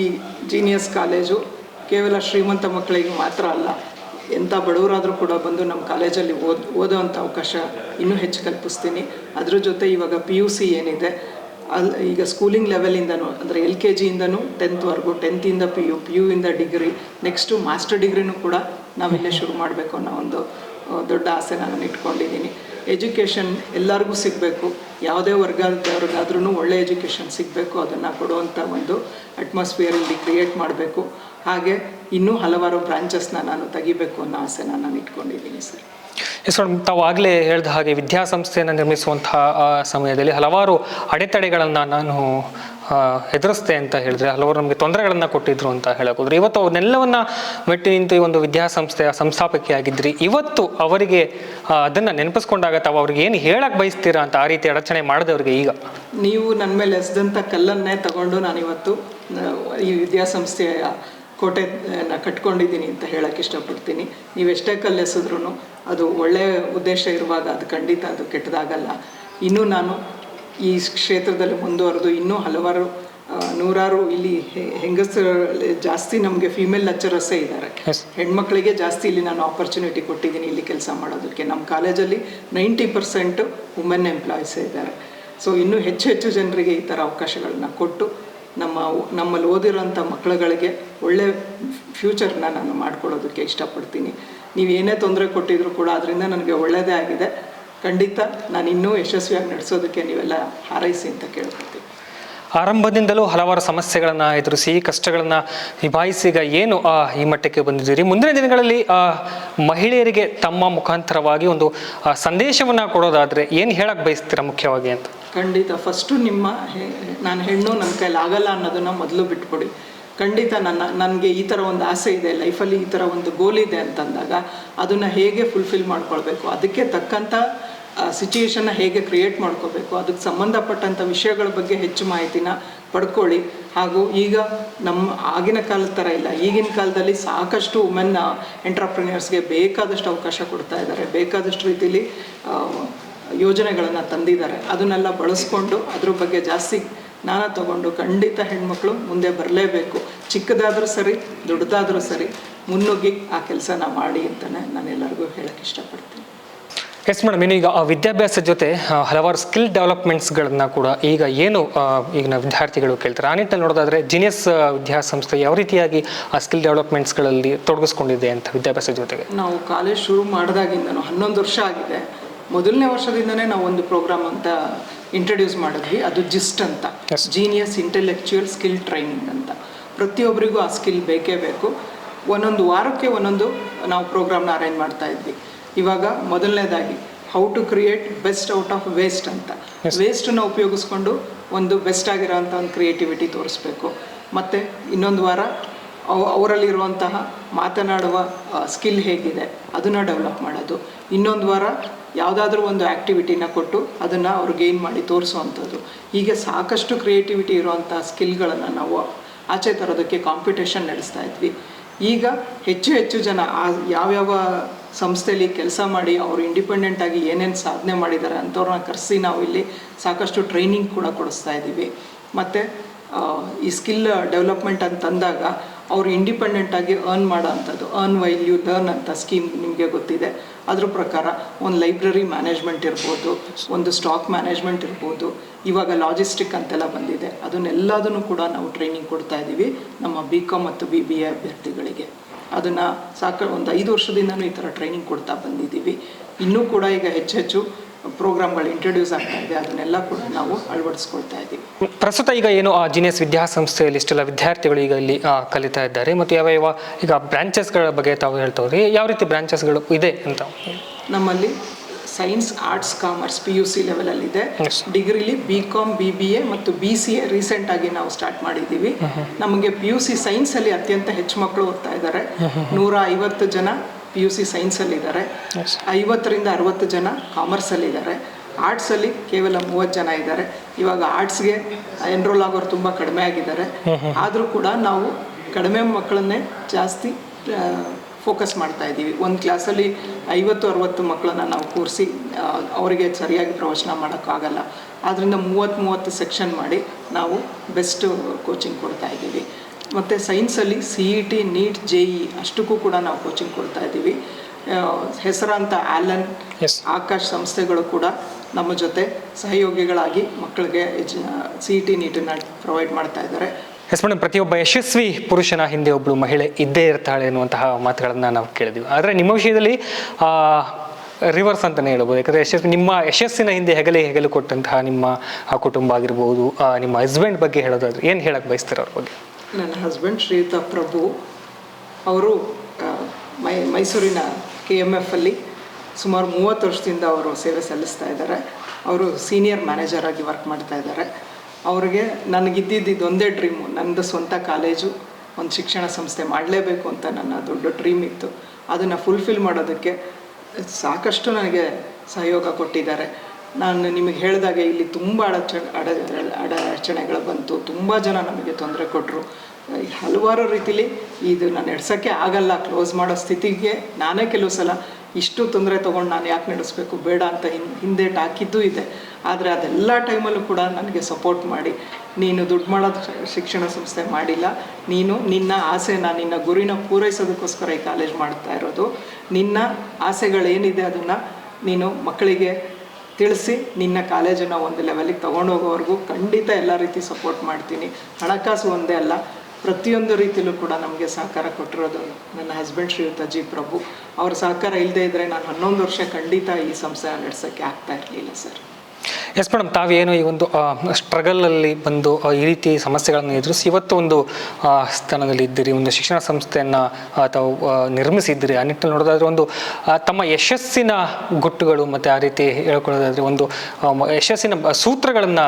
ಜೀನಿಯಸ್ ಕಾಲೇಜು ಕೇವಲ ಶ್ರೀಮಂತ ಮಕ್ಕಳಿಗೆ ಮಾತ್ರ ಅಲ್ಲ, ಎಂಥ ಬಡವರಾದರೂ ಕೂಡ ಬಂದು ನಮ್ಮ ಕಾಲೇಜಲ್ಲಿ ಓದೋವಂಥ ಅವಕಾಶ ಇನ್ನೂ ಹೆಚ್ಚು ಕಲ್ಪಿಸ್ತೀನಿ. ಅದ್ರ ಜೊತೆ ಇವಾಗ PUC ಏನಿದೆ ಈಗ ಸ್ಕೂಲಿಂಗ್ ಲೆವೆಲಿಂದನೂ ಅಂದರೆ LKGಯಿಂದನೂ 10th 10th PU ಇಂದ ಡಿಗ್ರಿ, ನೆಕ್ಸ್ಟು ಮಾಸ್ಟರ್ ಡಿಗ್ರಿನೂ ಕೂಡ ನಾವಿಲ್ಲೇ ಶುರು ಮಾಡಬೇಕು ಅನ್ನೋ ಒಂದು ದೊಡ್ಡ ಆಸೆ ನಾನು ಇಟ್ಕೊಂಡಿದ್ದೀನಿ. ಎಜುಕೇಷನ್ ಎಲ್ಲರಿಗೂ ಸಿಗಬೇಕು, ಯಾವುದೇ ವರ್ಗದವ್ರಿಗಾದ್ರೂ ಒಳ್ಳೆ ಎಜುಕೇಷನ್ ಸಿಗಬೇಕು, ಅದನ್ನು ಕೊಡುವಂಥ ಒಂದು ಅಟ್ಮಾಸ್ಫಿಯರ್ ಇಲ್ಲಿ ಕ್ರಿಯೇಟ್ ಮಾಡಬೇಕು. ಹಾಗೆ ಇನ್ನೂ ಹಲವಾರು ಬ್ರಾಂಚಸ್ನ ನಾನು ತೆಗಿಬೇಕು ಅನ್ನೋ ಆಸೆನ ನಾನು ಇಟ್ಕೊಂಡಿದ್ದೀನಿ ಸರ್. ಎಸ್ ಮೇಡಮ್, ತಾವು ಆಗಲೇ ಹೇಳಿದ ಹಾಗೆ ವಿದ್ಯಾಸಂಸ್ಥೆಯನ್ನು ನಿರ್ಮಿಸುವಂತಹ ಸಮಯದಲ್ಲಿ ಹಲವಾರು ಅಡೆತಡೆಗಳನ್ನು ನಾನು ಎದುರಿಸ್ತೆ ಅಂತ ಹೇಳಿದ್ರೆ, ಹಲವಾರು ನಮಗೆ ತೊಂದರೆಗಳನ್ನು ಕೊಟ್ಟಿದ್ರು ಅಂತ ಹೇಳೋದ್ರೆ, ಇವತ್ತು ಅವನ್ನೆಲ್ಲವನ್ನ ಮೆಟ್ಟಿ ನಿಂತು ಈ ಒಂದು ವಿದ್ಯಾಸಂಸ್ಥೆಯ ಸಂಸ್ಥಾಪಕಿಯಾಗಿದ್ರಿ. ಇವತ್ತು ಅವರಿಗೆ ಅದನ್ನು ನೆನಪಿಸ್ಕೊಂಡಾಗ ತಾವು ಅವ್ರಿಗೆ ಏನು ಹೇಳಕ್ಕೆ ಬಯಸ್ತೀರಾ ಅಂತ ಆ ರೀತಿ ಅಡಚಣೆ ಮಾಡಿದವ್ರಿಗೆ? ಈಗ ನೀವು ನನ್ನ ಮೇಲೆ ಎಸೆದಂಥ ಕಲ್ಲನ್ನೇ ತಗೊಂಡು ನಾನಿವತ್ತು ಈ ವಿದ್ಯಾಸಂಸ್ಥೆಯ ಕೋಟೆನ ಕಟ್ಕೊಂಡಿದ್ದೀನಿ ಅಂತ ಹೇಳಕ್ಕೆ ಇಷ್ಟಪಡ್ತೀನಿ. ನೀವೆಷ್ಟೇ ಕಲ್ಲು ಎಸೆದ್ರೂ ಅದು ಒಳ್ಳೆಯ ಉದ್ದೇಶ ಇರುವಾಗ ಅದು ಖಂಡಿತ ಅದು ಕೆಟ್ಟದಾಗಲ್ಲ. ಇನ್ನೂ ನಾನು ಈ ಕ್ಷೇತ್ರದಲ್ಲಿ ಮುಂದುವರೆದು ಇನ್ನೂ ಹಲವಾರು ನೂರಾರು ಇಲ್ಲಿ ಹೆಂಗಸರು ಜಾಸ್ತಿ ನಮಗೆ ಫೀಮೇಲ್ ಲೆಕ್ಚರರ್ಸೇ ಇದ್ದಾರೆ. ಹೆಣ್ಮಕ್ಳಿಗೆ ಜಾಸ್ತಿ ಇಲ್ಲಿ ನಾನು ಆಪರ್ಚುನಿಟಿ ಕೊಟ್ಟಿದ್ದೀನಿ ಇಲ್ಲಿ ಕೆಲಸ ಮಾಡೋದಕ್ಕೆ. ನಮ್ಮ ಕಾಲೇಜಲ್ಲಿ 90% ವುಮೆನ್ ಎಂಪ್ಲಾಯೀಸೇ ಇದ್ದಾರೆ. ಸೊ ಇನ್ನೂ ಹೆಚ್ಚು ಜನರಿಗೆ ಈ ಥರ ಅವಕಾಶಗಳನ್ನ ಕೊಟ್ಟು ನಮ್ಮಲ್ಲಿ ಓದಿರೋಂಥ ಮಕ್ಕಳುಗಳಿಗೆ ಒಳ್ಳೆ ಫ್ಯೂಚರ್ನ ನಾನು ಮಾಡಿಕೊಡೋದಕ್ಕೆ ಇಷ್ಟಪಡ್ತೀನಿ. ನೀವು ಏನೇ ತೊಂದರೆ ಕೊಟ್ಟಿದ್ರು ಕೂಡ ಅದರಿಂದ ನನಗೆ ಒಳ್ಳೆಯದೇ ಆಗಿದೆ. ಖಂಡಿತ ನಾನು ಇನ್ನೂ ಯಶಸ್ವಿಯಾಗಿ ನಡೆಸೋದಕ್ಕೆ ನೀವೆಲ್ಲ ಹಾರೈಸಿ ಅಂತ ಕೇಳ್ಕೊಳ್ತೀನಿ. ಆರಂಭದಿಂದಲೂ ಹಲವಾರು ಸಮಸ್ಯೆಗಳನ್ನು ಎದುರಿಸಿ ಕಷ್ಟಗಳನ್ನು ನಿಭಾಯಿಸಿ ಈಗ ಏನು ಈ ಮಟ್ಟಕ್ಕೆ ಬಂದಿದ್ದೀರಿ. ಮುಂದಿನ ದಿನಗಳಲ್ಲಿ ಮಹಿಳೆಯರಿಗೆ ತಮ್ಮ ಮುಖಾಂತರವಾಗಿ ಒಂದು ಸಂದೇಶವನ್ನು ಕೊಡೋದಾದರೆ ಏನು ಹೇಳಕ್ಕೆ ಬಯಸ್ತೀರಾ ಮುಖ್ಯವಾಗಿ ಅಂತ? ಖಂಡಿತ ಫಸ್ಟು ನಾನು ಹೆಣ್ಣು, ನನ್ನ ಕೈಲಿ ಆಗಲ್ಲ ಅನ್ನೋದನ್ನು ಮೊದಲು ಬಿಟ್ಕೊಡಿ. ಖಂಡಿತ ನನಗೆ ಈ ಥರ ಒಂದು ಆಸೆ ಇದೆ, ಲೈಫಲ್ಲಿ ಈ ಥರ ಒಂದು ಗೋಲ್ ಇದೆ ಅಂತಂದಾಗ ಅದನ್ನು ಹೇಗೆ ಫುಲ್ಫಿಲ್ ಮಾಡ್ಕೊಳ್ಬೇಕು, ಅದಕ್ಕೆ ತಕ್ಕಂಥ ಸಿಚುಯೇಷನ್ನ ಹೇಗೆ ಕ್ರಿಯೇಟ್ ಮಾಡ್ಕೋಬೇಕು, ಅದಕ್ಕೆ ಸಂಬಂಧಪಟ್ಟಂಥ ವಿಷಯಗಳ ಬಗ್ಗೆ ಹೆಚ್ಚು ಮಾಹಿತಿನ ಪಡ್ಕೊಳ್ಳಿ. ಹಾಗೂ ಈಗ ನಮ್ಮ ಆಗಿನ ಕಾಲದ ಥರ ಇಲ್ಲ, ಈಗಿನ ಕಾಲದಲ್ಲಿ ಸಾಕಷ್ಟು ವುಮೆನ್ ಎಂಟ್ರಪ್ರಿನಿಯರ್ಸ್ಗೆ ಬೇಕಾದಷ್ಟು ಅವಕಾಶ ಕೊಡ್ತಾ ಇದ್ದಾರೆ, ಬೇಕಾದಷ್ಟು ರೀತಿಯಲ್ಲಿ ಯೋಜನೆಗಳನ್ನು ತಂದಿದ್ದಾರೆ. ಅದನ್ನೆಲ್ಲ ಬಳಸ್ಕೊಂಡು ಅದ್ರ ಬಗ್ಗೆ ಜಾಸ್ತಿ ಜ್ಞಾನ ತಗೊಂಡು ಖಂಡಿತ ಹೆಣ್ಮಕ್ಳು ಮುಂದೆ ಬರಲೇಬೇಕು. ಚಿಕ್ಕದಾದರೂ ಸರಿ, ದೊಡ್ಡದಾದರೂ ಸರಿ, ಮುನ್ನುಗ್ಗಿ ಆ ಕೆಲಸನ ಮಾಡಿ ಅಂತಲೇ ನಾನು ಎಲ್ಲರಿಗೂ ಹೇಳೋಕ್ಕೆ ಇಷ್ಟಪಡ್ತೀನಿ. ಎಸ್ ಮೇಡಮ್, ಇನ್ನು ಈಗ ವಿದ್ಯಾಭ್ಯಾಸದ ಜೊತೆ ಹಲವಾರು ಸ್ಕಿಲ್ ಡೆವಲಪ್ಮೆಂಟ್ಸ್ಗಳನ್ನ ಕೂಡ ಈಗ ಏನು ಈಗಿನ ವಿದ್ಯಾರ್ಥಿಗಳು ಕೇಳ್ತಾರೆ, ಆ ನಿಟ್ಟಲ್ಲಿ ನೋಡೋದಾದ್ರೆ ಜೀನಿಯಸ್ ವಿದ್ಯಾಸಂಸ್ಥೆ ಯಾವ ರೀತಿಯಾಗಿ ಆ ಸ್ಕಿಲ್ ಡೆವಲಪ್ಮೆಂಟ್ಸ್ಗಳಲ್ಲಿ ತೊಡಗಿಸ್ಕೊಂಡಿದೆ ಅಂತ ವಿದ್ಯಾಭ್ಯಾಸದ ಜೊತೆಗೆ? ನಾವು ಕಾಲೇಜ್ ಶುರು ಮಾಡಿದಾಗಿಂದನೂ 11 ವರ್ಷ ಆಗಿದೆ. ಮೊದಲನೇ ವರ್ಷದಿಂದನೇ ನಾವು ಒಂದು ಪ್ರೋಗ್ರಾಮ್ ಅಂತ ಇಂಟ್ರೊಡ್ಯೂಸ್ ಮಾಡಿದ್ವಿ, ಅದು ಜಿಸ್ಟ್ ಅಂತ, ಜೀನಿಯಸ್ ಇಂಟೆಲೆಕ್ಚುಯಲ್ ಸ್ಕಿಲ್ ಟ್ರೈನಿಂಗ್ ಅಂತ. ಪ್ರತಿಯೊಬ್ಬರಿಗೂ ಆ ಸ್ಕಿಲ್ ಬೇಕೇ ಬೇಕು. ಒಂದೊಂದು ವಾರಕ್ಕೆ ಒಂದೊಂದು ನಾವು ಪ್ರೋಗ್ರಾಮ್ನ ಅರೇಂಜ್ ಮಾಡ್ತಾ ಇದ್ವಿ. ಇವಾಗ ಮೊದಲನೇದಾಗಿ how to create best out of waste ಅಂತ, ವೇಸ್ಟನ್ನು ಉಪಯೋಗಿಸ್ಕೊಂಡು ಒಂದು ಬೆಸ್ಟ್ ಆಗಿರೋಂಥ ಒಂದು ಕ್ರಿಯೇಟಿವಿಟಿ ತೋರಿಸ್ಬೇಕು. ಮತ್ತು ಇನ್ನೊಂದು ವಾರ ಅವರಲ್ಲಿರುವಂತಹ ಮಾತನಾಡುವ ಸ್ಕಿಲ್ ಹೇಗಿದೆ ಅದನ್ನು ಡೆವಲಪ್ ಮಾಡೋದು. ಇನ್ನೊಂದು ವಾರ ಯಾವುದಾದ್ರೂ ಒಂದು ಆ್ಯಕ್ಟಿವಿಟಿನ ಕೊಟ್ಟು ಅದನ್ನು ಅವ್ರು ಗೇನ್ ಮಾಡಿ ತೋರಿಸುವಂಥದ್ದು. ಹೀಗೆ ಸಾಕಷ್ಟು ಕ್ರಿಯೇಟಿವಿಟಿ ಇರುವಂಥ ಸ್ಕಿಲ್ಗಳನ್ನು ನಾವು ಆಚೆ ತರೋದಕ್ಕೆ ಕಾಂಪಿಟೇಷನ್ ನಡೆಸ್ತಾ ಇದ್ವಿ. ಈಗ ಹೆಚ್ಚು ಹೆಚ್ಚು ಜನ ಯಾವ್ಯಾವ ಸಂಸ್ಥೆಯಲ್ಲಿ ಕೆಲಸ ಮಾಡಿ ಅವರು ಇಂಡಿಪೆಂಡೆಂಟಾಗಿ ಏನೇನು ಸಾಧನೆ ಮಾಡಿದ್ದಾರೆ ಅಂಥವ್ರನ್ನ ಕರೆಸಿ ನಾವು ಇಲ್ಲಿ ಸಾಕಷ್ಟು ಟ್ರೈನಿಂಗ್ ಕೂಡ ಕೊಡಿಸ್ತಾ ಇದ್ದೀವಿ. ಮತ್ತು ಈ ಸ್ಕಿಲ್ ಡೆವಲಪ್ಮೆಂಟ್ ಅಂತಂದಾಗ ಅವರು ಇಂಡಿಪೆಂಡೆಂಟಾಗಿ ಅರ್ನ್ ಮಾಡೋ ಅಂಥದ್ದು, ಅರ್ನ್ ವೈಲ್ ಯು ಲರ್ನ್ ಅಂತ ಸ್ಕೀಮ್ ನಿಮಗೆ ಗೊತ್ತಿದೆ. ಅದ್ರ ಪ್ರಕಾರ ಒಂದು ಲೈಬ್ರರಿ ಮ್ಯಾನೇಜ್ಮೆಂಟ್ ಇರ್ಬೋದು, ಒಂದು ಸ್ಟಾಕ್ ಮ್ಯಾನೇಜ್ಮೆಂಟ್ ಇರ್ಬೋದು, ಇವಾಗ ಲಾಜಿಸ್ಟಿಕ್ ಅಂತೆಲ್ಲ ಬಂದಿದೆ. ಅದನ್ನೆಲ್ಲದನ್ನು ಕೂಡ ನಾವು ಟ್ರೈನಿಂಗ್ ಕೊಡ್ತಾ ಇದ್ದೀವಿ ನಮ್ಮ BCom ಮತ್ತು BBA ಅಭ್ಯರ್ಥಿಗಳಿಗೆ. ಅದನ್ನು ಒಂದು 5 ವರ್ಷದಿಂದನೂ ಈ ಥರ ಟ್ರೈನಿಂಗ್ ಕೊಡ್ತಾ ಬಂದಿದ್ದೀವಿ. ಇನ್ನೂ ಕೂಡ ಈಗ ಹೆಚ್ಚು ಪ್ರೋಗ್ರಾಮ್ಗಳು ಇಂಟ್ರೊಡ್ಯೂಸ್ ಆಗ್ತಾ ಇದೆ, ಅದನ್ನೆಲ್ಲ ಕೂಡ ನಾವು ಅಳವಡಿಸ್ಕೊಳ್ತಾ ಇದ್ದೀವಿ. ಪ್ರಸ್ತುತ ಈಗ ಏನು ಜೀನಿಯಸ್ ವಿದ್ಯಾಸಂಸ್ಥೆಯಲ್ಲಿ ಇಷ್ಟೆಲ್ಲ ವಿದ್ಯಾರ್ಥಿಗಳು ಈಗ ಇಲ್ಲಿ ಕಲಿತಾ ಇದ್ದಾರೆ, ಮತ್ತು ಯಾವ ಈಗ ಬ್ರಾಂಚಸ್ಗಳ ಬಗ್ಗೆ ತಾವು ಹೇಳ್ತಾವ್ರಿ, ಯಾವ ರೀತಿ ಬ್ರಾಂಚಸ್ಗಳು ಇದೆ ಅಂತ? ನಮ್ಮಲ್ಲಿ science, arts, commerce PUC ಲೆವೆಲಲ್ಲಿದೆ. ಡಿಗ್ರಿಲಿ BCom, BBA ಮತ್ತು BCA ರೀಸೆಂಟಾಗಿ ನಾವು ಸ್ಟಾರ್ಟ್ ಮಾಡಿದ್ದೀವಿ. ನಮಗೆ PUC ಸೈನ್ಸಲ್ಲಿ ಅತ್ಯಂತ ಹೆಚ್ಚು ಮಕ್ಕಳು ಓದ್ತಾ ಇದ್ದಾರೆ. 150 ಜನ PUC ಸೈನ್ಸಲ್ಲಿದ್ದಾರೆ, 50 ರಿಂದ 60 ಜನ ಕಾಮರ್ಸಲ್ಲಿದ್ದಾರೆ. ಆರ್ಟ್ಸಲ್ಲಿ ಕೇವಲ 30 ಜನ ಇದ್ದಾರೆ. ಇವಾಗ ಆರ್ಟ್ಸ್ಗೆ ಎನ್ರೋಲ್ ಆಗೋರು ತುಂಬ ಕಡಿಮೆ ಆಗಿದ್ದಾರೆ. ಆದರೂ ಕೂಡ ನಾವು ಕಡಿಮೆ ಮಕ್ಕಳನ್ನೇ ಜಾಸ್ತಿ ಫೋಕಸ್ ಮಾಡ್ತಾ ಇದ್ದೀವಿ. ಒಂದು ಕ್ಲಾಸಲ್ಲಿ 50-60 ಮಕ್ಕಳನ್ನ ನಾವು ಕೂರಿಸಿ ಅವರಿಗೆ ಸರಿಯಾಗಿ ಪ್ರವಚನ ಮಾಡೋಕ್ಕಾಗಲ್ಲ. ಆದ್ದರಿಂದ 30 ಸೆಕ್ಷನ್ ಮಾಡಿ ನಾವು ಬೆಸ್ಟ್ ಕೋಚಿಂಗ್ ಕೊಡ್ತಾ ಇದ್ದೀವಿ. ಮತ್ತು ಸೈನ್ಸಲ್ಲಿ CET, NEET, JEE ಅಷ್ಟಕ್ಕೂ ಕೂಡ ನಾವು ಕೋಚಿಂಗ್ ಕೊಡ್ತಾ ಇದ್ದೀವಿ. ಹೆಸರಾಂತ ಆಲನ್, ಆಕಾಶ್ ಸಂಸ್ಥೆಗಳು ಕೂಡ ನಮ್ಮ ಜೊತೆ ಸಹಯೋಗಿಗಳಾಗಿ ಮಕ್ಕಳಿಗೆ CET, NEETನ ಪ್ರೊವೈಡ್ ಮಾಡ್ತಾ ಇದ್ದಾರೆ. ಎಸ್ ಮೇಡಮ್, ಪ್ರತಿಯೊಬ್ಬ ಯಶಸ್ವಿ ಪುರುಷನ ಹಿಂದೆ ಒಬ್ಬಳು ಮಹಿಳೆ ಇದ್ದೇ ಇರ್ತಾಳೆ ಎನ್ನುವಂತಹ ಮಾತುಗಳನ್ನು ನಾವು ಕೇಳಿದ್ವಿ. ಆದರೆ ನಿಮ್ಮ ವಿಷಯದಲ್ಲಿ ರಿವರ್ಸ್ ಅಂತಲೇ ಹೇಳ್ಬೋದು. ಯಾಕಂದರೆ ನಿಮ್ಮ ಯಶಸ್ಸಿನ ಹಿಂದೆ ಹೆಗಲು ಕೊಟ್ಟಂತಹ ನಿಮ್ಮ ಕುಟುಂಬ ಆಗಿರ್ಬೋದು, ನಿಮ್ಮ ಹಸ್ಬೆಂಡ್ ಬಗ್ಗೆ ಹೇಳೋದಾದ್ರೆ ಏನು ಹೇಳಕ್ಕೆ ಬಯಸ್ತಾರೆ ಅವ್ರ ಬಗ್ಗೆ? ನನ್ನ ಹಸ್ಬೆಂಡ್ ಶ್ರೀಯುತ ಪ್ರಭು ಅವರು ಮೈಸೂರಿನ KMF ಅಲ್ಲಿ ಸುಮಾರು 30 ವರ್ಷದಿಂದ ಅವರು ಸೇವೆ ಸಲ್ಲಿಸ್ತಾ ಇದ್ದಾರೆ. ಅವರು ಸೀನಿಯರ್ ಮ್ಯಾನೇಜರ್ ಆಗಿ ವರ್ಕ್ ಮಾಡ್ತಾ ಇದ್ದಾರೆ. ಅವ್ರಿಗೆ ನನಗಿದ್ದಿದ್ದು ಒಂದೇ ಡ್ರೀಮು, ನನ್ನದು ಸ್ವಂತ ಕಾಲೇಜು, ಒಂದು ಶಿಕ್ಷಣ ಸಂಸ್ಥೆ ಮಾಡಲೇಬೇಕು ಅಂತ ನನ್ನ ದೊಡ್ಡ ಡ್ರೀಮ್ ಇತ್ತು. ಅದನ್ನು ಫುಲ್ಫಿಲ್ ಮಾಡೋದಕ್ಕೆ ಸಾಕಷ್ಟು ನನಗೆ ಸಹಯೋಗ ಕೊಟ್ಟಿದ್ದಾರೆ. ನಾನು ನಿಮಗೆ ಹೇಳಿದಾಗೆ ಇಲ್ಲಿ ತುಂಬ ಅಡಚಣೆಗಳು ಬಂತು, ತುಂಬ ಜನ ನಮಗೆ ತೊಂದರೆ ಕೊಟ್ಟರು. ಹಲವಾರು ರೀತಿಲಿ ಇದನ್ನು ನಡೆಸೋಕ್ಕೆ ಆಗಲ್ಲ, ಕ್ಲೋಸ್ ಮಾಡೋ ಸ್ಥಿತಿಗೆ ನಾನೇ ಕೆಲವು ಸಲ ಇಷ್ಟು ತೊಂದರೆ ತೊಗೊಂಡು ನಾನು ಯಾಕೆ ನಡೆಸಬೇಕು, ಬೇಡ ಅಂತ ಹಿಂದೇಟು ಹಾಕಿದ್ದೂ ಇದೆ. ಆದರೆ ಅದೆಲ್ಲ ಟೈಮಲ್ಲೂ ಕೂಡ ನನಗೆ ಸಪೋರ್ಟ್ ಮಾಡಿ, ನೀನು ದುಡ್ಡು ಮಾಡೋದು ಶಿಕ್ಷಣ ಸಂಸ್ಥೆ ಮಾಡಿಲ್ಲ, ನೀನು ನಿನ್ನ ಆಸೆನ, ನಿನ್ನ ಗುರಿನ ಪೂರೈಸೋದಕ್ಕೋಸ್ಕರ ಈ ಕಾಲೇಜ್ ಮಾಡ್ತಾ ಇರೋದು. ನಿನ್ನ ಆಸೆಗಳೇನಿದೆ ಅದನ್ನು ನೀನು ಮಕ್ಕಳಿಗೆ ತಿಳಿಸಿ ನಿನ್ನ ಕಾಲೇಜನ್ನು ಒಂದು ಲೆವೆಲಿಗೆ ತೊಗೊಂಡೋಗೋವರೆಗೂ ಖಂಡಿತ ಎಲ್ಲ ರೀತಿ ಸಪೋರ್ಟ್ ಮಾಡ್ತೀನಿ. ಹಣಕಾಸು ಒಂದೇ ಅಲ್ಲ, ಪ್ರತಿಯೊಂದು ರೀತಿಯಲ್ಲೂ ಕೂಡ ನಮಗೆ ಸಹಕಾರ ಕೊಟ್ಟಿರೋದು ನನ್ನ ಹಸ್ಬೆಂಡ್ ಶ್ರೀಯುತ G. ಪ್ರಭು. ಅವ್ರ ಸಹಕಾರ ಇಲ್ಲದೆ ಇದ್ದರೆ ನಾನು 11 ವರ್ಷ ಖಂಡಿತ ಈ ಸಂಸ್ಥೆನ ನಡೆಸೋಕ್ಕೆ ಆಗ್ತಾ ಇರಲಿಲ್ಲ ಸರ್. ಎಸ್ ಮೇಡಮ್, ತಾವೇನು ಈ ಒಂದು ಸ್ಟ್ರಗಲಲ್ಲಿ ಬಂದು ಈ ರೀತಿ ಸಮಸ್ಯೆಗಳನ್ನು ಎದುರಿಸಿ ಇವತ್ತು ಒಂದು ಸ್ಥಾನದಲ್ಲಿ ಇದ್ದೀರಿ, ಒಂದು ಶಿಕ್ಷಣ ಸಂಸ್ಥೆಯನ್ನು ತಾವು ನಿರ್ಮಿಸಿದ್ದೀರಿ. ಆ ನಿಟ್ಟಿನಲ್ಲಿ ನೋಡೋದಾದರೆ ಒಂದು ತಮ್ಮ ಯಶಸ್ಸಿನ ಗುಟ್ಟುಗಳು ಮತ್ತು ಆ ರೀತಿ ಹೇಳ್ಕೊಳ್ಳೋದಾದರೆ ಒಂದು ಯಶಸ್ಸಿನ ಸೂತ್ರಗಳನ್ನು